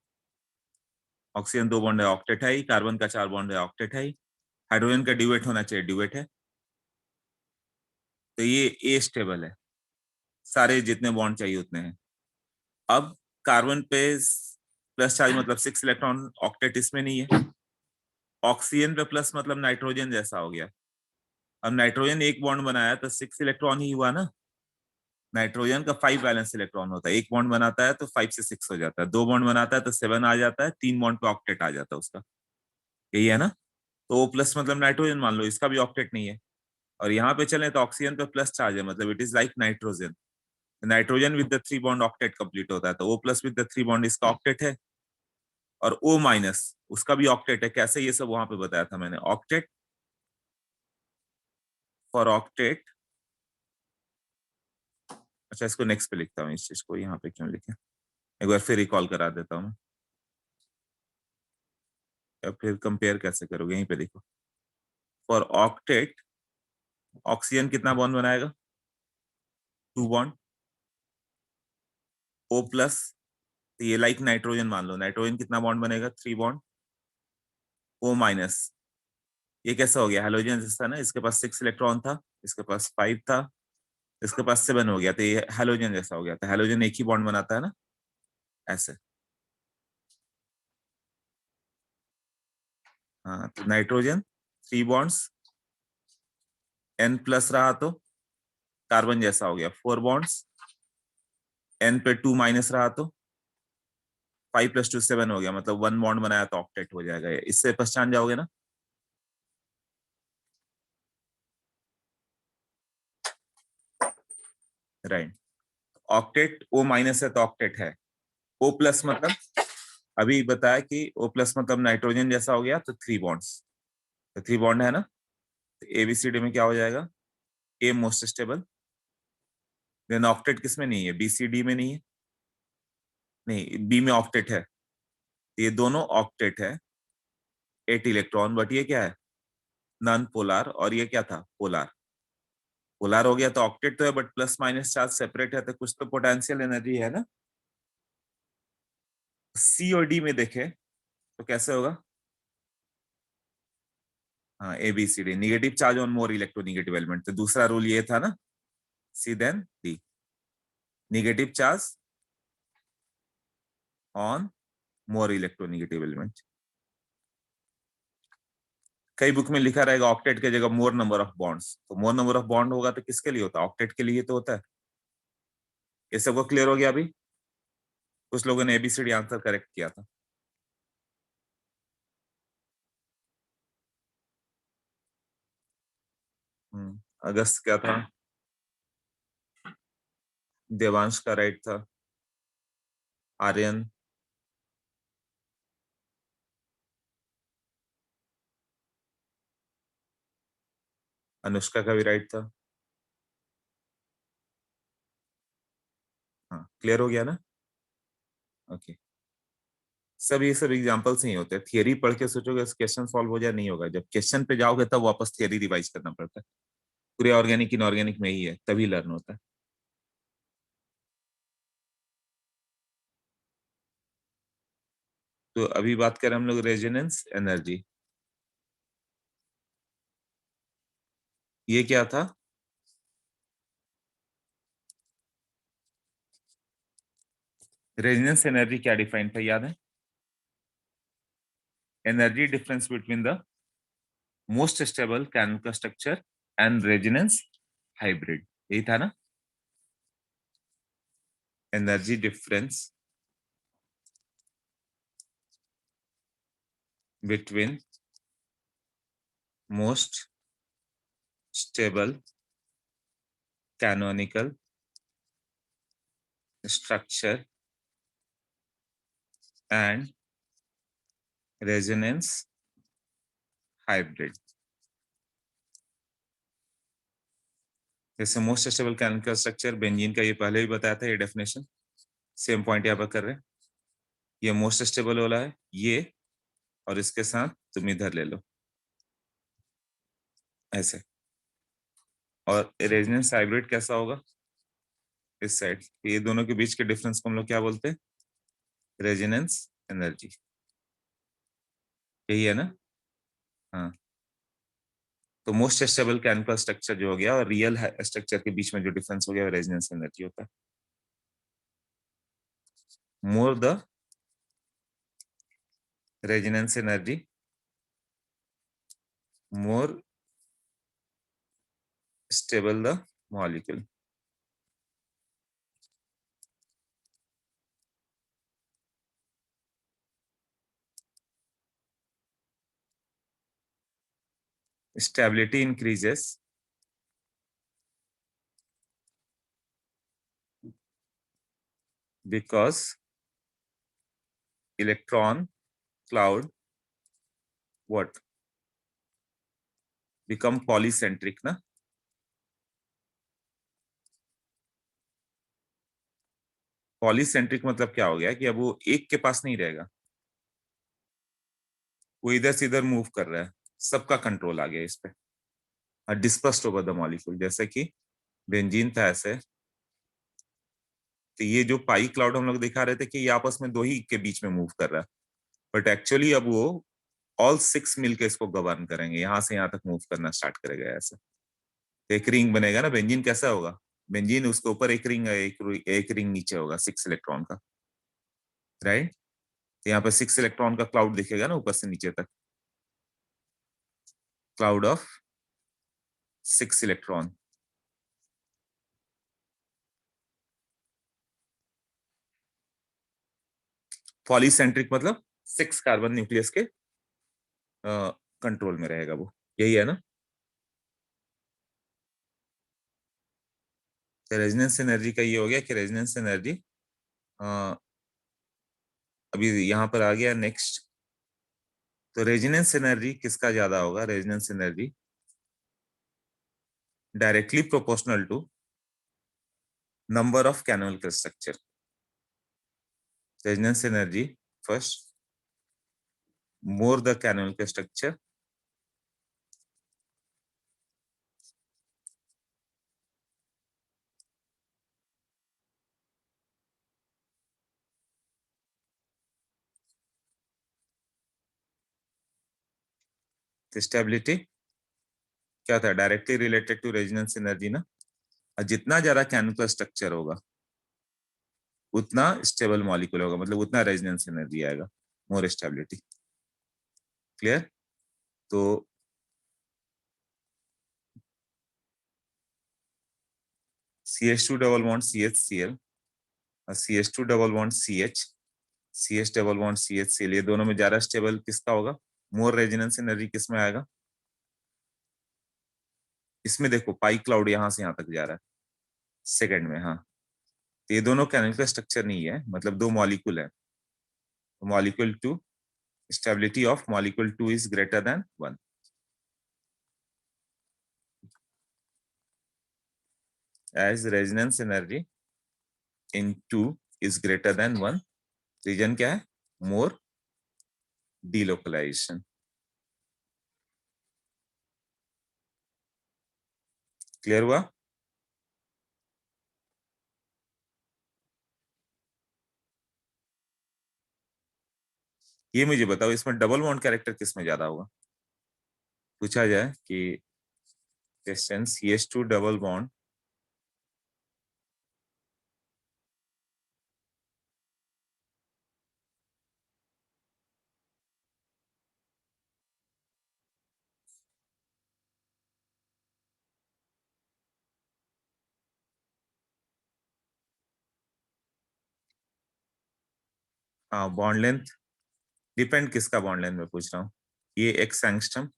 ऑक्सीजन 2 बॉन्ड है, ऑक्टेट है ही। कार्बन का 4 बॉन्ड है, ऑक्टेट है ही। हाइड्रोजन का ड्यूएट होना चाहिए, ड्यूएट है। तो ये ए स्टेबल है, सारे जितने बॉन्ड चाहिए उतने हैं। अब कार्बन पे प्लस चार्ज मतलब 6 इलेक्ट्रॉन, ऑक्टेट इसमें नहीं है। ऑक्सीजन पे प्लस मतलब नाइट्रोजन जैसा हो गया। अब नाइट्रोजन एक बॉन्ड बनाया तो 6 इलेक्ट्रॉन ही हुआ ना। नाइट्रोजन का 5 बैलेंस इलेक्ट्रॉन होता है, एक बॉन्ड बनाता है तो 5 से 6 हो जाता है, 2 बॉन्ड बनाता है तो 7 आ जाता है, 3 बॉन्ड पे ऑक्टेट आ जाता है उसका। यही है ना। तो O प्लस मतलब नाइट्रोजन मान लो, इसका भी ऑक्टेट नहीं है। और यहाँ पे चले तो ऑक्सीजन पे प्लस चार्ज है, मतलब it is like nitrogen. Nitrogen with the 3 bond octet complete होता है, तो O plus with the 3 bond इसका ऑक्टेट है। और O माइनस उसका भी ऑक्टेट है। कैसे, ये सब वहां पे बताया था मैंने। Octet for octet. अच्छा इसको नेक्स्ट पे लिखता हूँ, इस चीज को यहाँ पे क्यों लिखे, एक बार फिर रिकॉल करा देता हूँ। या फिर कंपेयर कैसे करोगे, यहीं पे देखो। फॉर ऑक्टेट ऑक्सीजन कितना बॉन्ड बनाएगा? 2 बॉन्ड। O प्लस, तो ये लाइक नाइट्रोजन मान लो, नाइट्रोजन कितना बॉन्ड बनेगा? 3 बॉन्ड। O माइनस, ये कैसा हो गया? हैलोजन जैसा ना, इसके पास 6 इलेक्ट्रॉन था, इसके पास 5 था, इसके पास 7 हो गया, तो ये हैलोजन जैसा हो गया। तो हैलोजन एक ही बॉन्ड बनाता है ना, ऐसे। हाँ तो नाइट्रोजन 3 बॉन्ड्स, N प्लस रहा तो कार्बन जैसा हो गया, 4 बॉन्ड्स। N पे 2 माइनस रहा तो 5 + 2 7 हो गया, मतलब 1 बॉन्ड बनाया तो ऑक्टेट हो जाएगा। इससे पहचान जाओगे ना। राइट। ऑक्टेट O माइनस है तो ऑक्टेट है। O प्लस मतलब अभी बताया कि O प्लस मतलब नाइट्रोजन जैसा हो गया, तो 3 बॉन्ड्स, तो 3 बॉन्ड है ना। तो ABCD में क्या हो जाएगा? A most stable. Then octet किस में नहीं है? BCD में नहीं है, नहीं B में ऑक्टेट है। ये दोनों ऑक्टेट है, 8 इलेक्ट्रॉन, बट ये क्या है? Non polar. और ये क्या था? पोलर। पोलर हो गया तो ऑक्टेट तो है, but plus minus charge separate है, तो कुछ तो पोटेंशियल एनर्जी है ना। C और D में देखे तो कैसे होगा? हाँ ABCD, negative charge on more electronegative element. तो दूसरा रूल ये था ना, C then D, negative charge on more electronegative element. कई बुक में लिखा रहेगा ऑक्टेट के जगह मोर नंबर ऑफ बॉन्ड्स, तो मोर नंबर ऑफ बॉन्ड होगा तो किसके लिए होता है? ऑक्टेट के लिए तो होता है। ये सबको क्लियर हो गया अभी? कुछ लोगों ने ABCD आंसर करेक्ट किया था। अगस्त क्या था? देवांश का राइट था। आर्यन, अनुष्का का भी राइट था। हाँ क्लियर हो गया ना। ओके सब ये सब एग्जांपल्स नहीं होते, थियरी पढ़ के सोचोगे क्वेश्चन सॉल्व हो जाए, नहीं होगा। जब क्वेश्चन पे जाओगे तब वापस थियरी रिवाइज करना पड़ता है। पूरे ऑर्गेनिक इनऑर्गेनिक में ही है, तभी लर्न होता है। तो अभी बात करें हम लोग रेजोनेंस एनर्जी। ये क्या था? रेजोनेंस एनर्जी क्या डिफाइन था, याद है? Energy difference between the most stable chemical structure and resonance hybrid, यही था ना। Energy difference between most stable canonical structure and resonance hybrid. जैसे most stable canonical structure benzene का ये पहले भी बताया था, ये डेफिनेशन सेम पॉइंट यहाँ पर कर रहे हैं। ये मोस्ट स्टेबल वाला है ये, और इसके साथ तुम इधर ले लो ऐसे। और रेजोनेंस हाइब्रिड कैसा होगा इस साइड, ये दोनों के बीच के डिफरेंस को हम लोग क्या बोलते हैं, रेजोनेंस एनर्जी। यही है ना? हाँ, तो मोस्ट स्टेबल कैनोनिकल स्ट्रक्चर जो हो गया और रियल स्ट्रक्चर के बीच में जो डिफरेंस हो गया वो रेजोनेंस एनर्जी होता है। More the resonance energy, more stable the molecule. Stability increases because electron cloud what become polycentric ना? पॉलीसेंट्रिक मतलब क्या हो गया कि अब वो एक के पास नहीं रहेगा, वो इधर से इधर मूव कर रहा है, सबका कंट्रोल आ गया इस पे। डिस्पर्स्ड ओवर द मॉलिक्यूल, जैसे कि बेंजीन था ऐसे, तो ये जो पाई क्लाउड हम लोग दिखा रहे थे कि ये आपस में दो ही के बीच में मूव कर रहा है, बट एक्चुअली अब वो ऑल 6 मिलके इसको गवर्न करेंगे, यहां से यहां तक मूव करना स्टार्ट करेगा ऐसे। एक रिंग बनेगा ना, बेंजीन कैसा होगा, बेंजीन उसके ऊपर एक रिंग है, एक रिंग नीचे होगा 6 इलेक्ट्रॉन का, राइट? तो यहाँ पर 6 इलेक्ट्रॉन का क्लाउड दिखेगा ना ऊपर से नीचे तक, क्लाउड ऑफ 6 इलेक्ट्रॉन। पॉलीसेंट्रिक मतलब 6 कार्बन न्यूक्लियस के कंट्रोल में रहेगा वो, यही है ना? तो रेजोनेंस एनर्जी का ये हो गया कि रेजोनेंस एनर्जी अभी यहाँ पर आ गया नेक्स्ट। तो रेजोनेंस एनर्जी किसका ज्यादा होगा, resonance energy directly proportional to number of canonical structure. resonance energy first, more the canonical structure, stability क्या था, directly related to resonance energy ना। और जितना ज्यादा कैनोनिकल स्ट्रक्चर होगा उतना स्टेबल मॉलिक्यूल होगा, मतलब उतना रेजोनेंस एनर्जी आएगा, मोर स्टेबिलिटी। क्लियर? तो CH2 डबल बॉन्ड CHCl और CH2 double bond CH, CH double bond CHCl, ये दोनों में ज्यादा स्टेबल किसका होगा, मोर रेजोनेंस एनर्जी किस में आएगा? इसमें देखो पाई क्लाउड यहां से यहां तक जा रहा है सेकंड में। हाँ, तो ये दोनों कैनोनिकल स्ट्रक्चर नहीं है, मतलब दो मॉलिक्यूल है। Molecule 2, stability of molecule 2 is greater than 1। As resonance energy in 2 is greater than 1, reason क्या है, मोर डीलोकलाइजेशन। क्लियर हुआ? ये मुझे बताओ इसमें डबल बॉन्ड कैरेक्टर किस में ज्यादा होगा, पूछा जाए कि क्वेश्चन CH2 डबल बॉन्ड हाँ बॉन्ड लेंथ डिपेंड, किसका बॉन्ड लेंथ में पूछ रहा हूँ, ये एक्स एंगस्ट्रम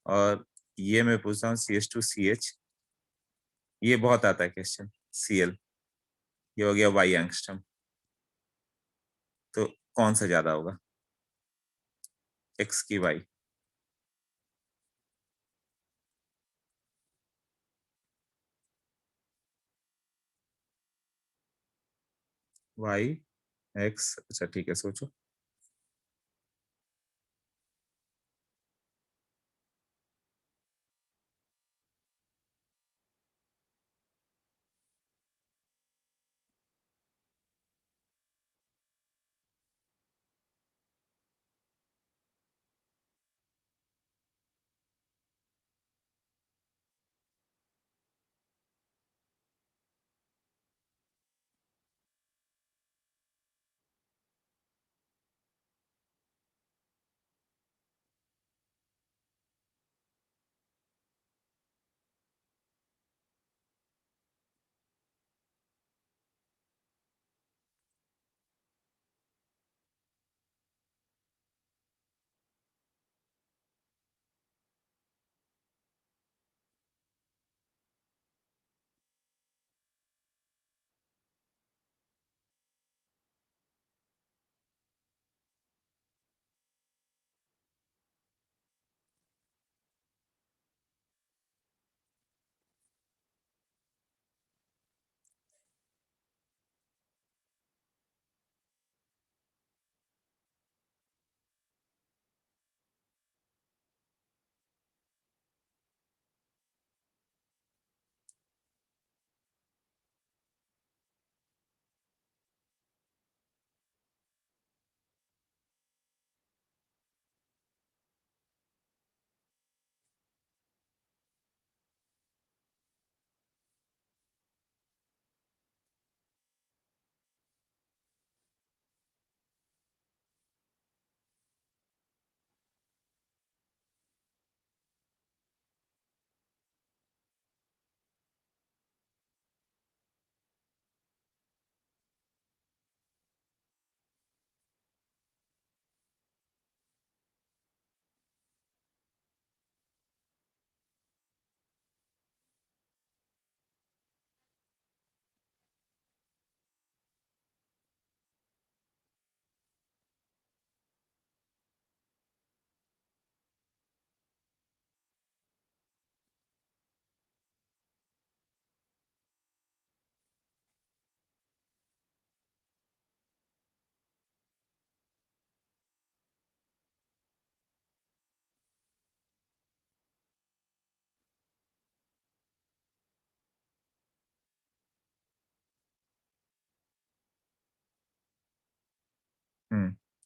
और ये मैं पूछ रहा हूँ CH2CH, ये बहुत आता है क्वेश्चन, Cl, ये हो गया y एंगस्ट्रम, तो कौन सा ज्यादा होगा, x की y? y x, अच्छा ठीक है, सोचो।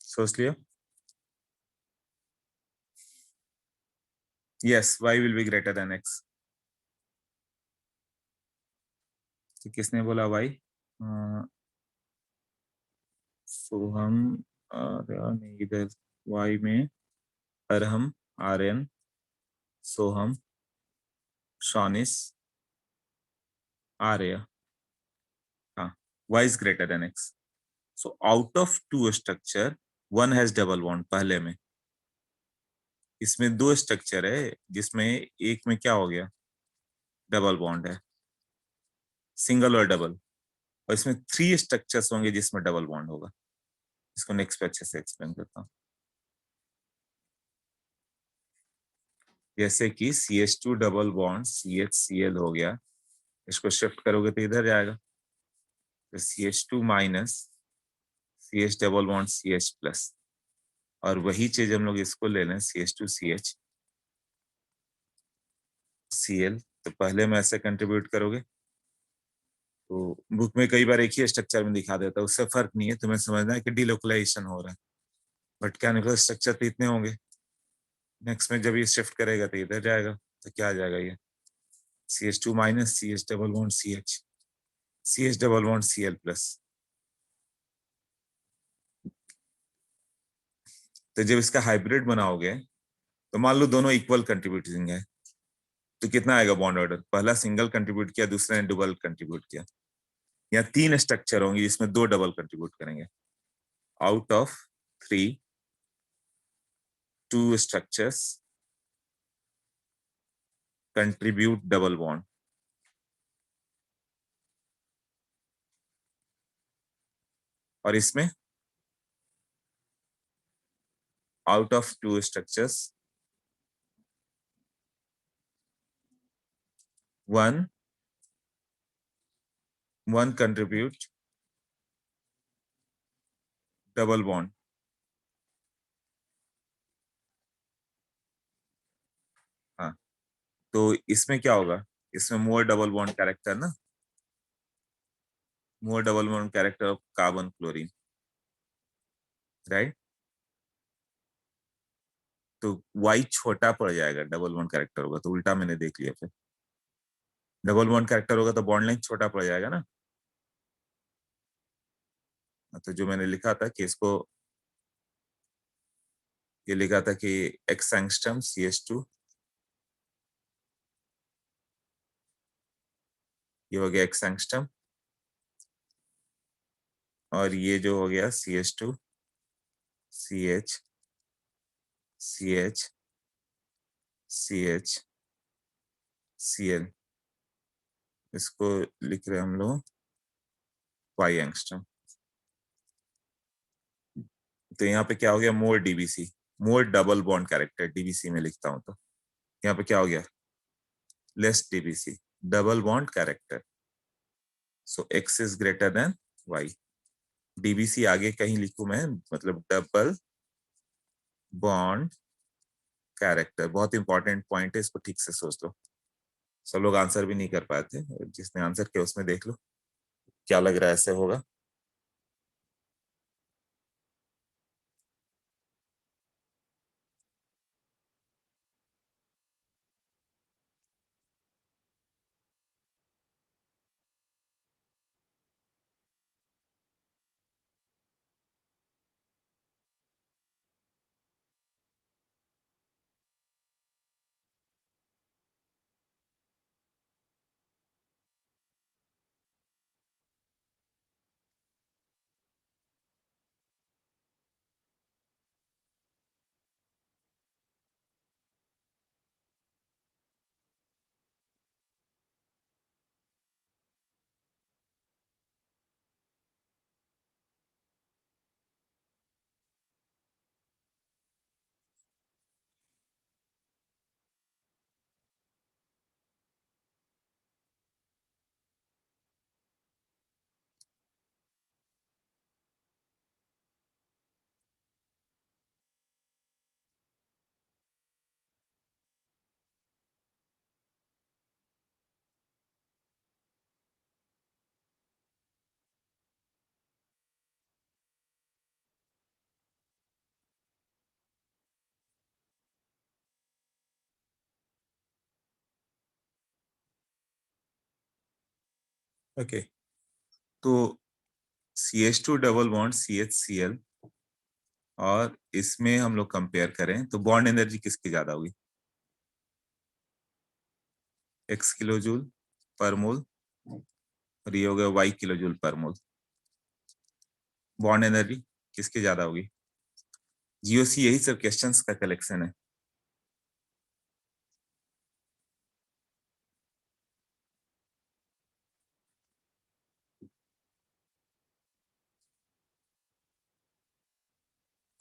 सोच लिया? Yes, y will be greater then x। तो किसने बोला y? सोहम, आर्यन, इधर y में अरहम, आर्यन, सोहम, शॉनिस, आर्य, हाँ, y is greater than x. So out of two structure, one has double bond पहले में। इसमें दो स्ट्रक्चर है जिसमें एक में क्या हो गया, डबल बॉन्ड है, सिंगल और डबल, और इसमें थ्री स्ट्रक्चर्स होंगे जिसमें डबल बॉन्ड होगा। इसको नेक्स्ट पे अच्छे से एक्सप्लेन करता हूँ। जैसे कि CH2 डबल बॉन्ड CHCl हो गया, इसको शिफ्ट करोगे तो इधर जाएगा, तो CH2 minus CH double bond CH plus, और वही चीज हम लोग इसको ले लें CH2CH Cl, तो पहले में ऐसे कंट्रीब्यूट करोगे, तो बुक में कई बार एक ही स्ट्रक्चर में दिखा देता है, उससे फर्क नहीं है, तुम्हें समझना है कि डिलोकलाइजेशन हो रहा है, बट केमिकल स्ट्रक्चर तो इतने होंगे। नेक्स्ट में जब ये शिफ्ट करेगा तो इधर जाएगा, तो क्या आ जाएगा, ये CH2 minus CH double bond CH, CH double bond Cl plus. तो जब इसका हाइब्रिड बनाओगे तो मान लो दोनों इक्वल कंट्रीब्यूटिंग है, तो कितना आएगा बॉन्ड ऑर्डर, पहला सिंगल कंट्रीब्यूट किया, दूसरे ने डबल कंट्रीब्यूट किया, या तीन स्ट्रक्चर होंगे जिसमें दो डबल कंट्रीब्यूट करेंगे। Out of three, two structures contribute double bond, और इसमें out of two structures, one contribute double bond. हाँ, तो इसमें क्या होगा, इसमें मोर डबल बॉन्ड कैरेक्टर ना, more double bond character of carbon chlorine, right. तो Y छोटा पड़ जाएगा, डबल बॉन्ड कैरेक्टर होगा तो उल्टा मैंने देख लिया, फिर डबल बॉन्ड कैरेक्टर होगा तो बॉन्ड लेंथ छोटा पड़ जाएगा ना। तो जो मैंने लिखा था कि इसको, ये लिखा था कि x एंगस्ट्रम CH2, ये हो गया x एंगस्ट्रम, और ये जो हो गया CH2 CH CH CH Cl, इसको लिख रहे हैं हम लोग y एंगस्ट्रम। तो यहाँ पे क्या हो गया, मोर DBC, मोर डबल बॉन्ड कैरेक्टर, DBC में लिखता हूं तो यहाँ पे क्या हो गया, less DBC, double bond character, so x is greater then y। DBC आगे कहीं लिखूं मैं, मतलब डबल बॉन्ड कैरेक्टर, बहुत इंपॉर्टेंट पॉइंट है, इसको ठीक से सोच लो। सब लोग आंसर भी नहीं कर पाए थे, जिसने आंसर किया उसमें देख लो क्या लग रहा है ऐसे होगा। ओके, तो CH2 डबल बॉन्ड CHCl, और इसमें हम लोग कंपेयर करें तो बॉन्ड एनर्जी किसकी ज्यादा होगी, x किलो जूल पर मोल, और ये हो गया y किलो जूल पर मोल। बॉन्ड एनर्जी किसकी ज्यादा होगी, GOC यही सब क्वेश्चंस का कलेक्शन है।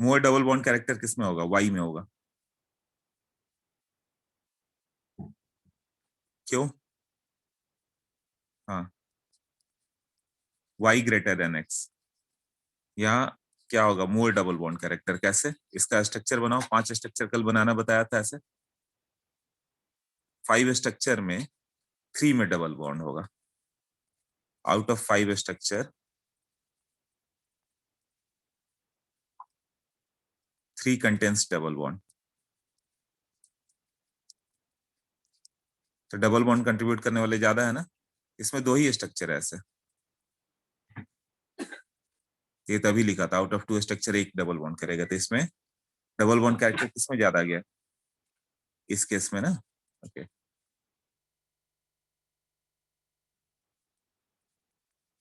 मोर डबल बॉन्ड कैरेक्टर किस में होगा, Y में होगा, क्यों, हाँ, Y ग्रेटर देन X। यहाँ क्या होगा, मोर डबल बॉन्ड कैरेक्टर, कैसे, इसका स्ट्रक्चर बनाओ, 5 स्ट्रक्चर कल बनाना बताया था, ऐसे 5 स्ट्रक्चर में 3 में डबल बॉन्ड होगा, out of 5 structure 3 contains double bond. तो डबल बॉन्ड कंट्रीब्यूट करने वाले ज्यादा है ना, इसमें 2 ही स्ट्रक्चर है ऐसे, ये तभी लिखा था out of 2 structure 1 double bond करेगा, तो इसमें डबल बॉन्ड कैरेक्टर किसमें ज्यादा गया, इस केस में ना। Okay,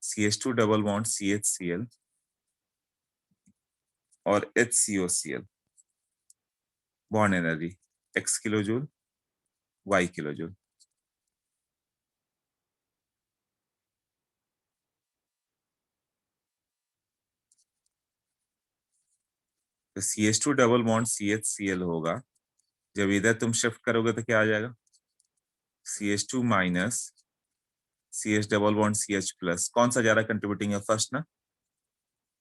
CH2 double bond CHCl और HCOCl, bond energy x kilo joule y kilo joule. तो CH2 डबल बॉन्ड CHCl होगा, जब इधर तुम शिफ्ट करोगे तो क्या आ जाएगा, CH2 minus CH double bond CH plus, कौन सा ज्यादा कंट्रीब्यूटिंग है, फर्स्ट ना।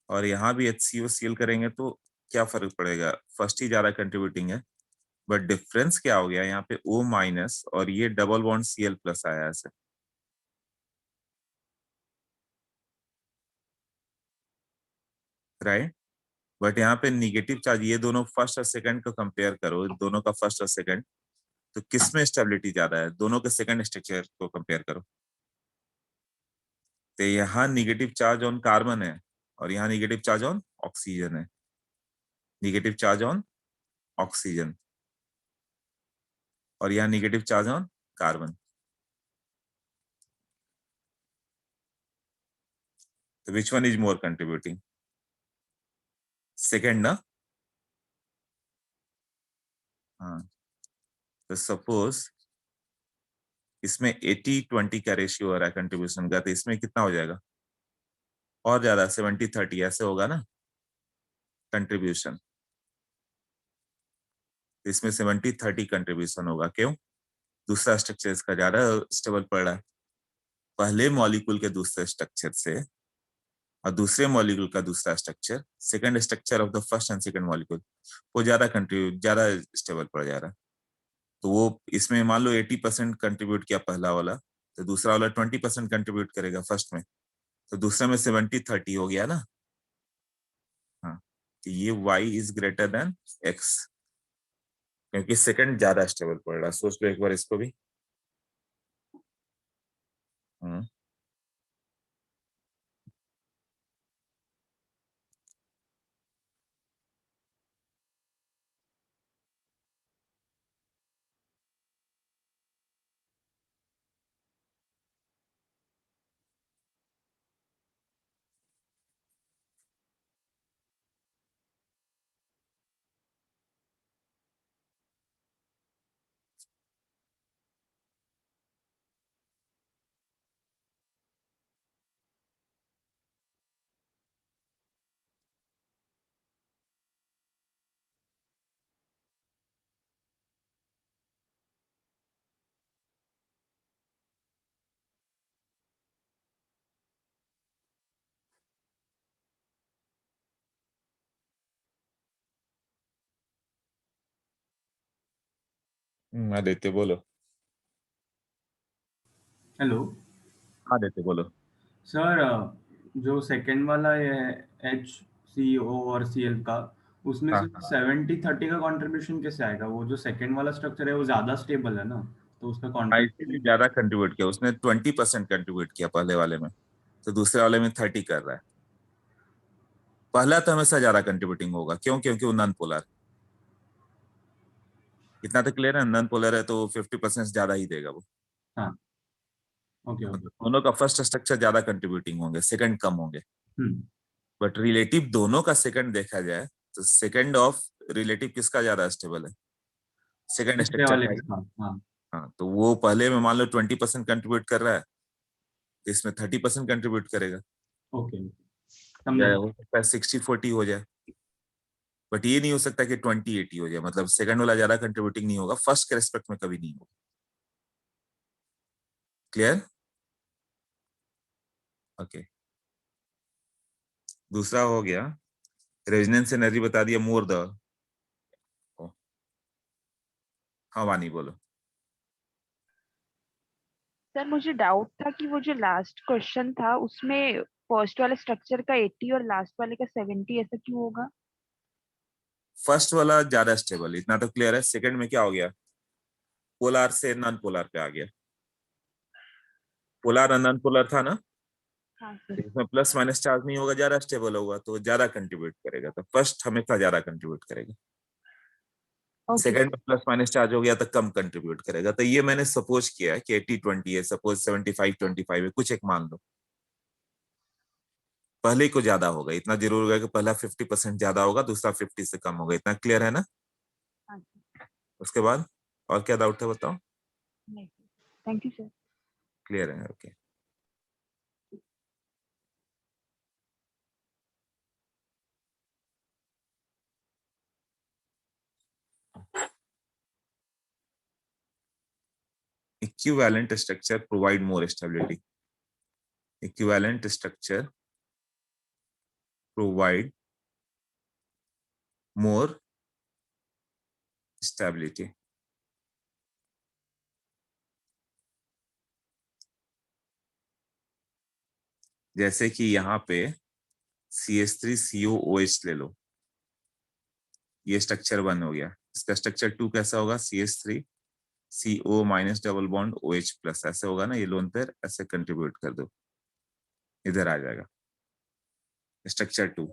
और यहाँ भी HCOCl करेंगे तो क्या फर्क पड़ेगा, फर्स्ट ही ज्यादा कंट्रीब्यूटिंग है, बट डिफरेंस क्या हो गया, यहाँ पे O माइनस और ये डबल बॉन्ड Cl प्लस आया ऐसे, राइट। बट यहाँ पे निगेटिव चार्ज, ये दोनों फर्स्ट और सेकंड को कंपेयर करो, दोनों का फर्स्ट और सेकंड, तो किसमें स्टेबिलिटी ज्यादा है, दोनों के सेकंड स्ट्रक्चर को कंपेयर करो। तो यहाँ निगेटिव चार्ज ऑन कार्बन है और यहाँ निगेटिव चार्ज ऑन ऑक्सीजन है, निगेटिव चार्ज ऑन ऑक्सीजन, और यहाँ निगेटिव चार्ज ऑन कार्बन। तो which one is more contributing, second ना। हाँ, तो सपोज इसमें 80-20 का रेशियो हो रहा है कंट्रीब्यूशन का, तो इसमें कितना हो जाएगा, और ज्यादा 70-30 ऐसे होगा ना कंट्रीब्यूशन। इसमें 70-30 कंट्रीब्यूशन होगा, क्यों, दूसरा स्ट्रक्चर इसका ज्यादा स्टेबल पड़ रहा है, पहले मॉलिक्यूल के दूसरे स्ट्रक्चर से और दूसरे मॉलिक्यूल का दूसरा structure, second structure of the first and second molecule, वो ज्यादा स्टेबल पड़ जा रहा है। तो वो इसमें मान लो 80% कंट्रीब्यूट किया पहला वाला, तो दूसरा वाला 20% कंट्रीब्यूट करेगा फर्स्ट में, तो दूसरे में 70-30 हो गया ना। हाँ, तो ये y is greater then x, क्योंकि सेकंड ज्यादा स्टेबल पड़ रहा है। सोच लो एक बार इसको भी। हम्म, आदित्य बोलो। हेलो हाँ आदित्य बोलो। सर, जो सेकंड वाला है HCO और Cl का, उसमें हाँ से हाँ, 70-30 का कंट्रीब्यूशन कैसे आएगा, वो जो सेकंड वाला स्ट्रक्चर है वो ज्यादा स्टेबल है ना, तो उसका हाँ, इसीलिए कंट्रीब्यूशन। ज्यादा कंट्रीब्यूट किया उसने, 20% कंट्रीब्यूट किया पहले वाले में, तो दूसरे वाले में 30 कर रहा है। पहला तो हमेशा ज्यादा कंट्रीब्यूटिंग होगा, क्यों, क्योंकि वो नॉन पोलर, इतना तो क्लियर है, नॉन पोलर है तो 50% ज्यादा ही देगा वो। हाँ, ओके मतलब ओके। दोनों का फर्स्ट स्ट्रक्चर ज्यादा कंट्रीब्यूटिंग होंगे, सेकंड कम होंगे, हम्म। बट रिलेटिव दोनों का सेकंड देखा जाए तो सेकंड ऑफ रिलेटिव किसका ज्यादा स्टेबल है, सेकंड पिछले स्ट्रक्चर वाले का ही। का, हाँ। हाँ, तो वो पहले में मान लो 20% कंट्रीब्यूट कर रहा है, तो इसमें 30% कंट्रीब्यूट करेगा, ओके, समझा। या हो सकता है 60-40 हो जाए, बट ये नहीं हो सकता कि 20-80 हो जाए, मतलब सेकंड वाला ज्यादा कंट्रीब्यूटिंग नहीं होगा, फर्स्ट के रेस्पेक्ट में कभी नहीं होगा। Clear, okay. दूसरा हो गया, रेजोनेंस एनर्जी बता दिया, मोर द, हाँ वानी बोलो। सर मुझे डाउट था कि वो जो लास्ट क्वेश्चन था उसमें फर्स्ट वाले स्ट्रक्चर का 80 और लास्ट वाले का 70 ऐसा क्यों होगा? फर्स्ट वाला ज्यादा स्टेबल, इतना तो क्लियर है, सेकंड में क्या हो गया, पोलर से नॉन पोलर पे आ गया, पोलर और नॉन पोलर था ना, हाँ सर। इसमें प्लस माइनस चार्ज नहीं होगा, ज्यादा स्टेबल होगा तो ज्यादा कंट्रीब्यूट करेगा, तो फर्स्ट हमेशा ज्यादा कंट्रीब्यूट करेगा, ओके सेकंड सर। में प्लस माइनस चार्ज हो गया तो कम कंट्रीब्यूट करेगा। तो ये मैंने सपोज किया है कि 80-20 है, सपोज 75-25 है, कुछ एक मान लो, पहले को ज्यादा होगा, इतना जरूर होगा कि पहला 50% ज्यादा होगा, दूसरा 50 से कम होगा, इतना क्लियर है ना। हाँ सर। उसके बाद और क्या डाउट है बताओ। नहीं sir, thank you sir. Clear है, okay. equivalent structure provide more stability. Equivalent structure provide more stability. जैसे कि यहाँ पे CH3COOH ले लो, ये स्ट्रक्चर 1 हो गया। इसका स्ट्रक्चर 2 कैसा होगा? CH3CO minus double bond OH plus, ऐसे होगा ना। ये लोन पेयर ऐसे कंट्रीब्यूट कर दो, इधर आ जाएगा स्ट्रक्चर 2।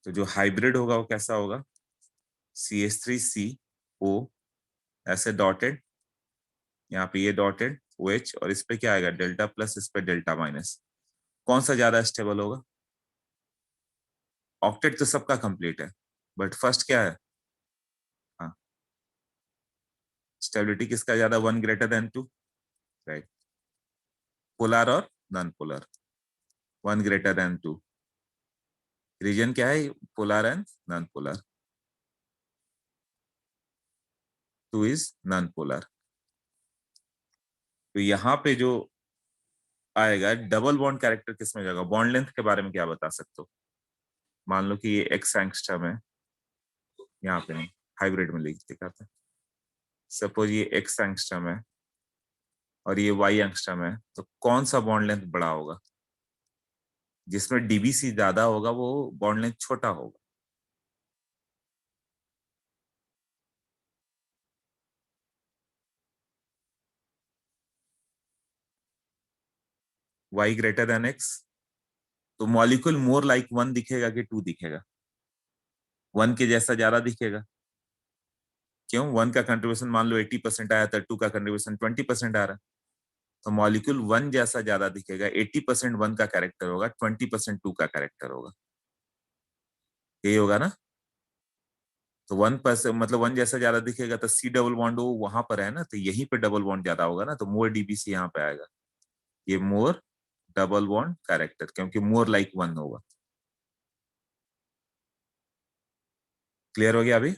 तो जो हाइब्रिड होगा वो कैसा होगा? CH3CO ऐसे डॉटेड, यहाँ पे ये डॉटेड OH, और इस पे क्या आएगा? डेल्टा प्लस, इस पे डेल्टा माइनस। कौन सा ज्यादा स्टेबल होगा? ऑक्टेट तो सबका कंप्लीट है, बट फर्स्ट क्या है? हाँ, स्टेबिलिटी किसका ज्यादा? 1 ग्रेटर देन 2, राइट। पोलर और non polar, 1 greater than 2। Reason क्या है? Polar and non polar. 2 is non polar. तो यहाँ पे जो आएगा डबल बॉन्ड कैरेक्टर किसमें जाएगा? बॉन्ड लेंथ के बारे में क्या बता सकते हो? मान लो कि ये एक्स एंगस्ट्रम है, यहाँ पे नहीं, हाइब्रिड में लिख दिखाते हैं। सपोज ये एक्स एंगस्ट्रम है और ये वाई एंगस्ट्रम है, तो कौन सा बॉन्ड लेंथ बड़ा होगा? जिसमें डीबीसी ज्यादा होगा वो बॉन्ड लेंथ छोटा होगा। y ग्रेटर देन x, तो मॉलिक्यूल मोर लाइक 1 दिखेगा कि 2 दिखेगा? 1 के जैसा ज्यादा दिखेगा। क्यों? 1 का कंट्रीब्यूशन मान लो 80% आया था, 2 का कंट्रीब्यूशन 20% आ रहा है, तो मॉलिक्यूल 1 जैसा ज्यादा दिखेगा। 80% 1 का कैरेक्टर होगा, 20% 2 का कैरेक्टर होगा, यही होगा ना। तो 1% मतलब 1 जैसा ज्यादा दिखेगा, तो C डबल बॉन्ड वो वहां पर है ना, तो यहीं पे डबल बॉन्ड ज्यादा होगा ना, तो मोर डीबीसी यहाँ पे आएगा। ये मोर डबल बॉन्ड कैरेक्टर, क्योंकि मोर लाइक 1 होगा। क्लियर हो गया अभी?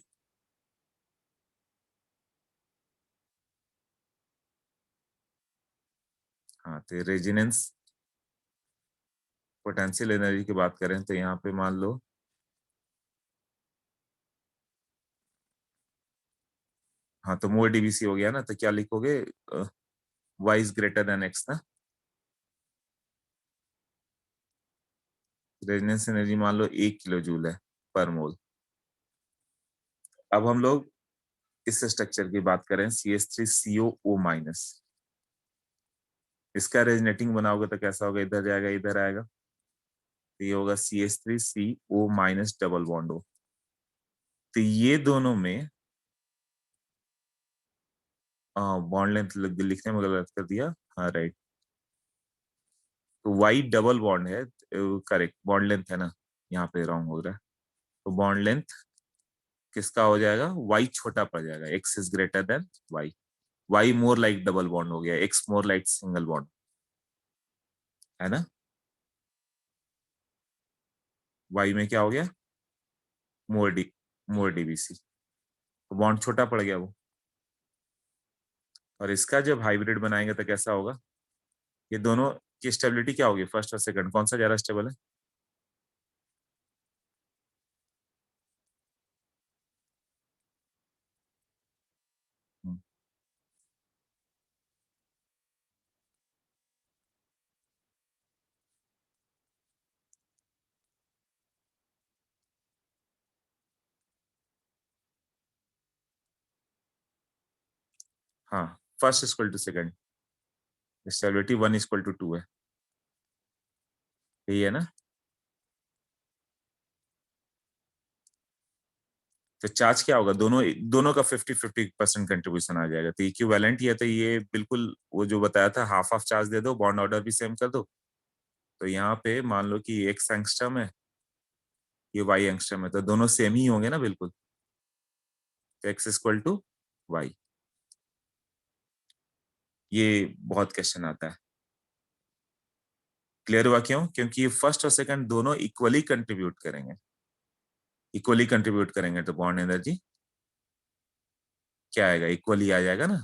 हाँ, तो रेजिनेंस पोटेंशियल एनर्जी की बात करें तो यहाँ पे मान लो हाँ, तो मोर डीबीसी हो गया ना, तो क्या लिखोगे? y is greater then x ना। रेजिनेंस एनर्जी मान लो 1 किलो जूल है पर मोल। अब हम लोग इस स्ट्रक्चर की बात करें, CH3COO माइनस, इसका रेजनेटिंग बनाओगे तो कैसा होगा? इधर जाएगा, इधर आएगा, तो ये होगा CH3CO माइनस डबल बॉन्ड हो। तो ये दोनों में बॉन्ड लेंथ लिखने में गलत कर दिया, हाँ राइट। तो y डबल बॉन्ड है, करेक्ट, बॉन्ड लेंथ है ना, यहाँ पे रॉन्ग हो रहा है। तो बॉन्ड लेंथ किसका हो जाएगा? y छोटा पड़ जाएगा, x is greater then y। y more like double bond हो गया, x more like single bond, है ना। y में क्या हो गया? मोर डीबीसी, तो बॉन्ड छोटा पड़ गया वो। और इसका जब हाइब्रिड बनाएंगे तो कैसा होगा? ये दोनों की स्टेबिलिटी क्या होगी? फर्स्ट और सेकंड कौन सा ज्यादा स्टेबल है? हम्म, हाँ, first equal to second, stability 1:2 है, यही है ना। तो चार्ज क्या होगा? दोनों दोनों का 50-50% कंट्रीब्यूशन आ जाएगा, तो इक्विवेलेंट ही है, तो ये बिल्कुल वो जो बताया था, हाफ हाफ चार्ज दे दो, बॉन्ड ऑर्डर भी सेम कर दो। तो यहाँ पे मान लो कि एक्स एंगस्ट्रम है, ये वाई एंगस्ट्रम है, तो दोनों सेम ही होंगे ना बिल्कुल। तो एक्स इक्वल टू वाई, ये बहुत क्वेश्चन आता है। क्लियर हुआ? क्यों? क्योंकि फर्स्ट और सेकंड दोनों इक्वली कंट्रीब्यूट करेंगे, इक्वली कंट्रीब्यूट करेंगे, तो बॉन्ड एनर्जी क्या आएगा? इक्वली आ जाएगा ना।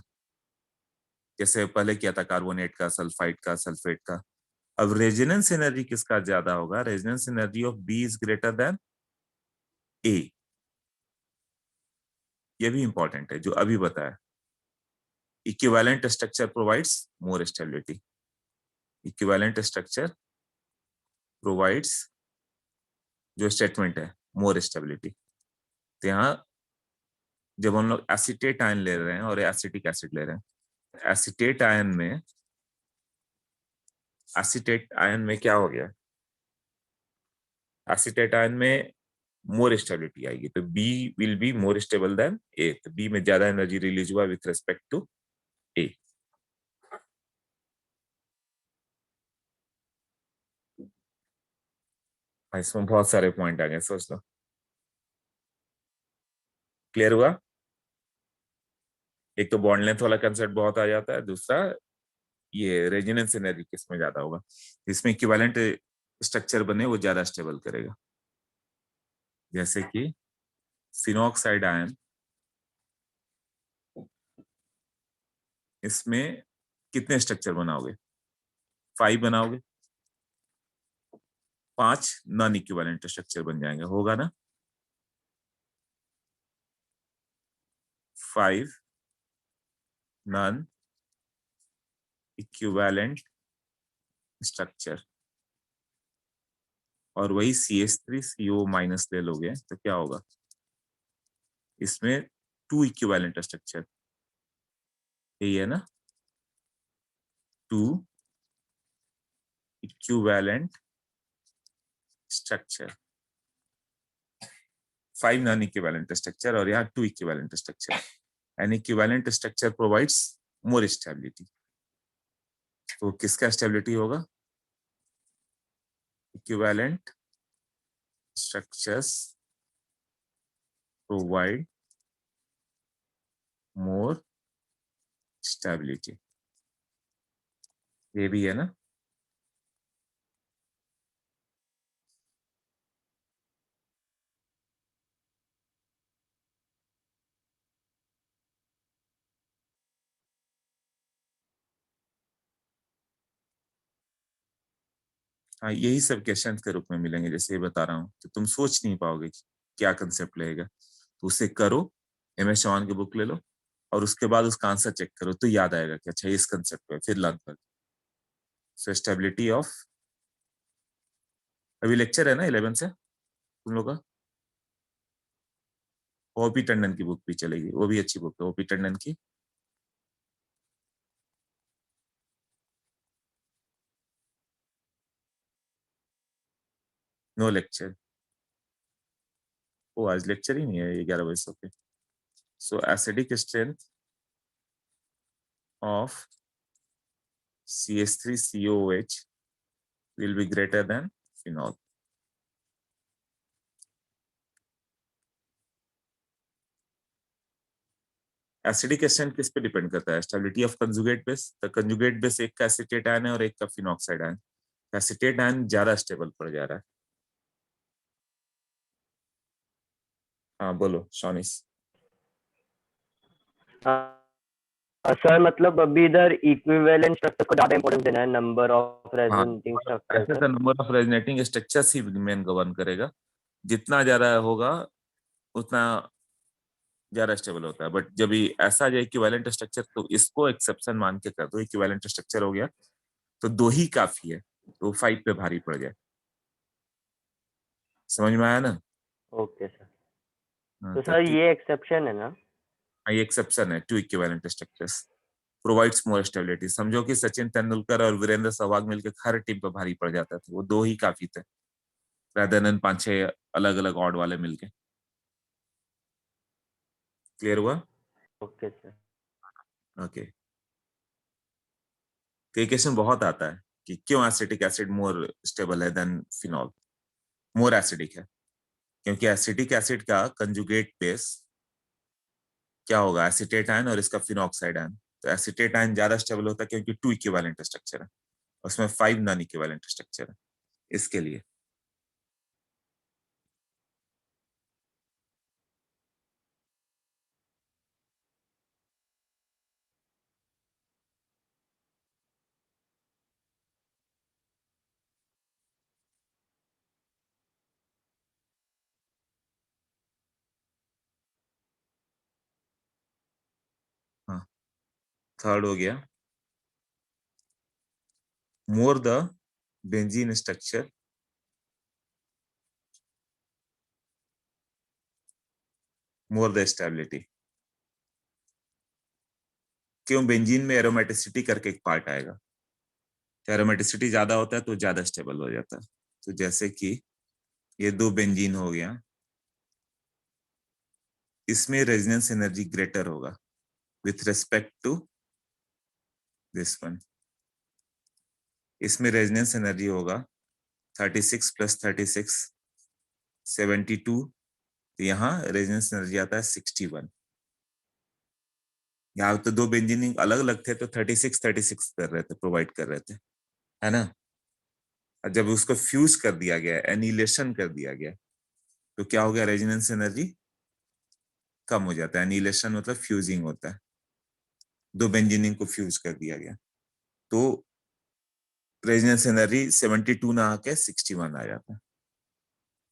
जैसे पहले किया था कार्बोनेट का, सल्फाइड का, सल्फेट का। अब रेजोनेंस एनर्जी किसका ज्यादा होगा? Resonance energy of B is greater than A. ये भी इंपॉर्टेंट है जो अभी बताया। Equivalent structure provides more stability. Equivalent structure provides, जो स्टेटमेंट है, मोर स्टेबिलिटी। तो यहाँ जब हम लोग एसीटेट आयन ले रहे हैं और एसिटिक एसिड ले रहे हैं, एसीटेट आयन में क्या हो गया? एसीटेट आयन में मोर स्टेबिलिटी आएगी, तो B will be more stable than A. तो बी में ज्यादा एनर्जी रिलीज हुआ विथ रेस्पेक्ट टू ए। इसमें बहुत सारे पॉइंट आ गए, सोच लो। क्लियर हुआ? एक तो बॉन्ड लेंथ वाला कंसेप्ट बहुत आ जाता है, दूसरा ये रेजोनेंस एनर्जी किसमें ज्यादा होगा, इसमें इक्विवेलेंट स्ट्रक्चर बने वो ज्यादा स्टेबल करेगा। जैसे कि फिनॉक्साइड आयन, इसमें कितने स्ट्रक्चर बनाओगे? 5 बनाओगे, 5 नॉन इक्विवेलेंट स्ट्रक्चर बन जाएंगे, होगा ना? 5 नॉन इक्विवेलेंट स्ट्रक्चर। और वही CH3CO माइनस ले लोगे तो क्या होगा? इसमें 2 इक्विवेलेंट स्ट्रक्चर, यही है ना? 2 equivalent structure, 5 non equivalent structure और यहाँ 2 equivalent structure. N equivalent structure provides more stability. तो किसका स्टेबिलिटी होगा? Equivalent structures provide more stability. ये भी है ना? हाँ, यही सब क्वेश्चन के रूप में मिलेंगे जैसे ये बता रहा हूँ, तो तुम सोच नहीं पाओगे कि क्या कंसेप्ट लगेगा। तो उसे करो, MS चौहान की बुक ले लो और उसके बाद उसका आंसर चेक करो तो याद आएगा कि अच्छा इस कंसेप्ट पे, फिर लर्न कर। सो स्टेबिलिटी ऑफ, अभी लेक्चर है ना 11 से तुम लोग का। OP टंडन की बुक भी चलेगी, वो भी अच्छी बुक है OP टंडन की। नो लेक्चर, वो आज लेक्चर ही नहीं है, ये 11 बजे से। Okay, so acidic strength of CH3COOH will be greater than phenol. Acidic strength किस पे डिपेंड करता है? Stability of conjugate base. तो कंजुगेट बेस एक का एसीटेट आयन है और एक का फिनॉक्साइड आयन। एसीटेट आयन ज्यादा स्टेबल पड़ जा रहा है। हाँ बोलो शॉनिस। सर मतलब अभी इधर इक्विवेलेंट स्ट्रक्चर को ज्यादा इंपॉर्टेंस देना है, नंबर ऑफ हाँ, रेजोनेटिंग स्ट्रक्चर ऐसे सर। तो number of resonating structures he main govern करेगा। जितना ज्यादा होगा उतना ज्यादा स्टेबल होता है। बट जब ये ऐसा जाए इक्विवेलेंट स्ट्रक्चर, तो इसको एक्सेप्शन मान के कर दो, इक्विवेलेंट स्ट्रक्चर हो गया तो 2 ही काफी है, तो 5 पे भारी पड़ जाए। समझ में आया ना? Okay sir. हाँ, तो तो सर ये एक्सेप्शन है ना? ये एक्सेप्शन है, 2 equivalent structures provides more stability. समझो कि सचिन तेंदुलकर और वीरेंद्र सहवाग मिलकर हर टीम पर भारी पड़ जाता था, वो 2 ही काफी थे रादर देन 5-6 अलग अलग ऑड वाले मिलके। क्लियर हुआ? Okay sir. ओके। तो ये क्वेश्चन बहुत आता है कि क्यों एसिटिक एसिड मोर स्टेबल है देन फिनॉल, मोर एसिडिक है। क्योंकि एसिटिक एसिड का कंजुगेट बेस क्या होगा? एसिटेट आयन और इसका फिनॉक्साइड आयन। तो एसिटेट आयन ज्यादा स्टेबल होता है क्योंकि 2 इक्विवेलेंट स्ट्रक्चर है, उसमें 5 नॉन इक्विवेलेंट स्ट्रक्चर है, इसके लिए। थर्ड हो गया, more the benzene structure, more the stability. क्यों? बेंजीन में एरोमेटिसिटी करके एक पार्ट आएगा, तो एरोमेटिसिटी ज्यादा होता है तो ज्यादा स्टेबल हो जाता है। तो जैसे कि ये दो बेंजीन हो गया, इसमें रेजोनेंस एनर्जी ग्रेटर होगा with respect to this one. इसमें रेजोनेंस एनर्जी होगा 36 + 36 72, तो यहाँ रेजोनेंस एनर्जी आता है 61। यहाँ तो दो बेंजीन अलग अलग थे तो 36 कर रहे थे, प्रोवाइड कर रहे थे, है ना। और जब उसको फ्यूज कर दिया गया, एनिलेशन कर दिया गया, तो क्या हो गया? रेजोनेंस एनर्जी कम हो जाता है। एनिलेशन मतलब फ्यूजिंग होता है, दो बेंजीनिंग को फ्यूज कर दिया गया, तो रेजोनेंस एनर्जी 72 ना आके 61 आ जाता है।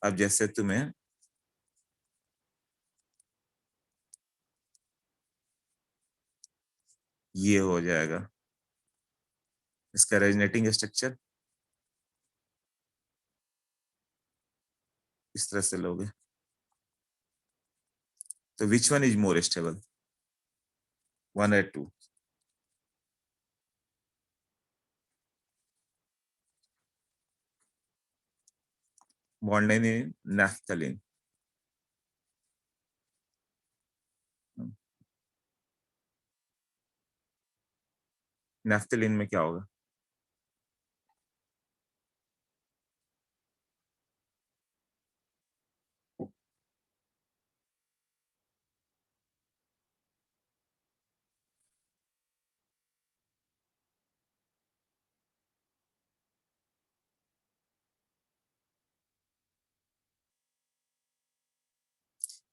अब जैसे तुम्हें ये हो जाएगा, इसका रेजोनेटिंग स्ट्रक्चर इस तरह से लोगे, तो which one is more stable, 1 और 2? Bond line in naphthalene, naphthalene में क्या होगा?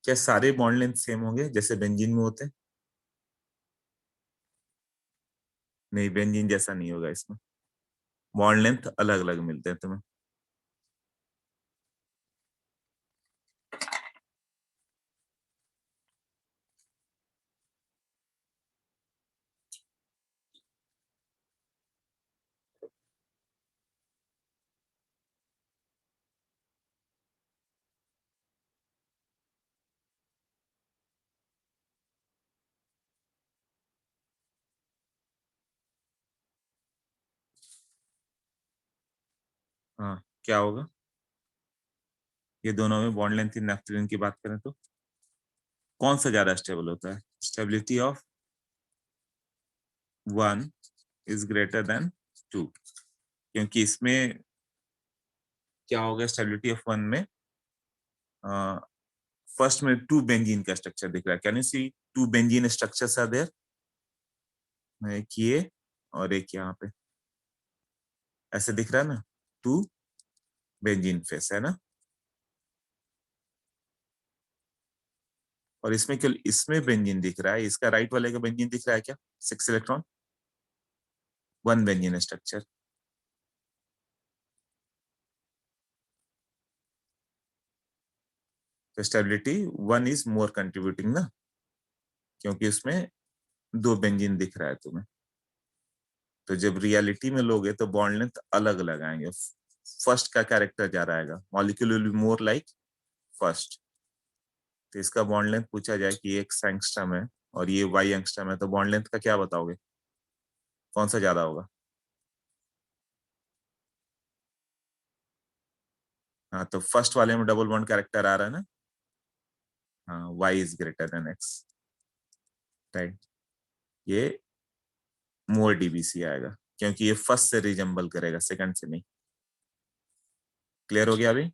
क्या सारे बॉन्ड लेंथ सेम होंगे जैसे बेंजीन में होते हैं? नहीं, बेंजीन जैसा नहीं होगा, इसमें बॉन्ड लेंथ अलग अलग मिलते हैं तुम्हें। हाँ, क्या होगा? ये दोनों में बॉन्ड लेंथ इन नैफ्थलीन की बात करें तो कौन सा ज्यादा स्टेबल होता है? Stability of 1 is greater than 2, क्योंकि इसमें क्या होगा? स्टेबिलिटी ऑफ 1 में फर्स्ट में 2 बेंजीन का स्ट्रक्चर दिख रहा है। Can you see 2 benzene structures are there? एक ये और एक यहाँ पे ऐसे दिख रहा है ना, 2 बेंजीन फेस है ना। और इसमें केवल इसमें बेंजीन दिख रहा है, इसका राइट वाले का बेंजीन दिख रहा है क्या? 6 इलेक्ट्रॉन, 1 बेंजीन स्ट्रक्चर। तो स्टेबिलिटी 1 इज मोर कंट्रीब्यूटिंग ना, क्योंकि उसमें 2 बेंजीन दिख रहा है तुम्हें। तो जब रियलिटी में लोगे तो बॉन्ड लेंथ अलग अलग आएंगे। फर्स्ट का कैरेक्टर ज्यादा आएगा, molecule will be more like first. तो इसका बॉन्ड लेंथ पूछा जाए कि ये x एंगस्ट्रम है और ये y एंगस्ट्रम है, तो बॉन्ड लेंथ का क्या बताओगे? कौन सा ज्यादा होगा? हाँ, तो फर्स्ट वाले में डबल बॉन्ड कैरेक्टर आ रहा है ना। हाँ, y is greater then x, right. ये मोर डीबीसी आएगा क्योंकि ये फर्स्ट से रिजेंबल करेगा, सेकंड से नहीं। क्लियर हो गया अभी?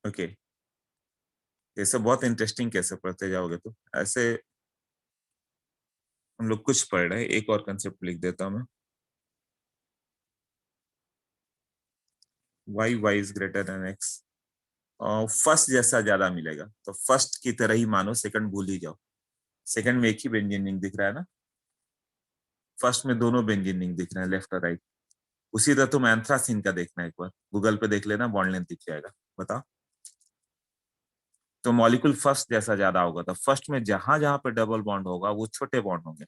ओके। ये सब बहुत इंटरेस्टिंग कैसे पढ़ते जाओगे तो ऐसे हम लोग कुछ पढ़ रहे हैं। एक और कंसेप्ट लिख देता हूं मैं, y is greater then x। First जैसा ज्यादा मिलेगा, तो फर्स्ट की तरह ही मानो, सेकंड भूल ही जाओ। सेकंड में एक ही बेंजीन दिख रहा है ना, फर्स्ट में दोनों बेंजीन दिख रहे हैं, लेफ्ट और राइट। उसी तरह तुम एंथ्रासीन का देखना, एक बार गूगल पे देख लेना, बॉन्ड लेंथ दिख जाएगा। बताओ तो मॉलिक्यूल फर्स्ट जैसा ज्यादा होगा, तो फर्स्ट में जहां जहां पे डबल बॉन्ड होगा वो छोटे बॉन्ड होंगे,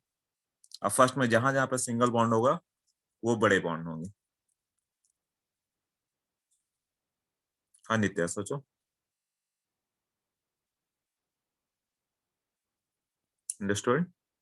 और फर्स्ट में जहां जहां पे सिंगल बॉन्ड होगा वो बड़े बॉन्ड होंगे। हाँ नित्या सोचो। अंडरस्टूड?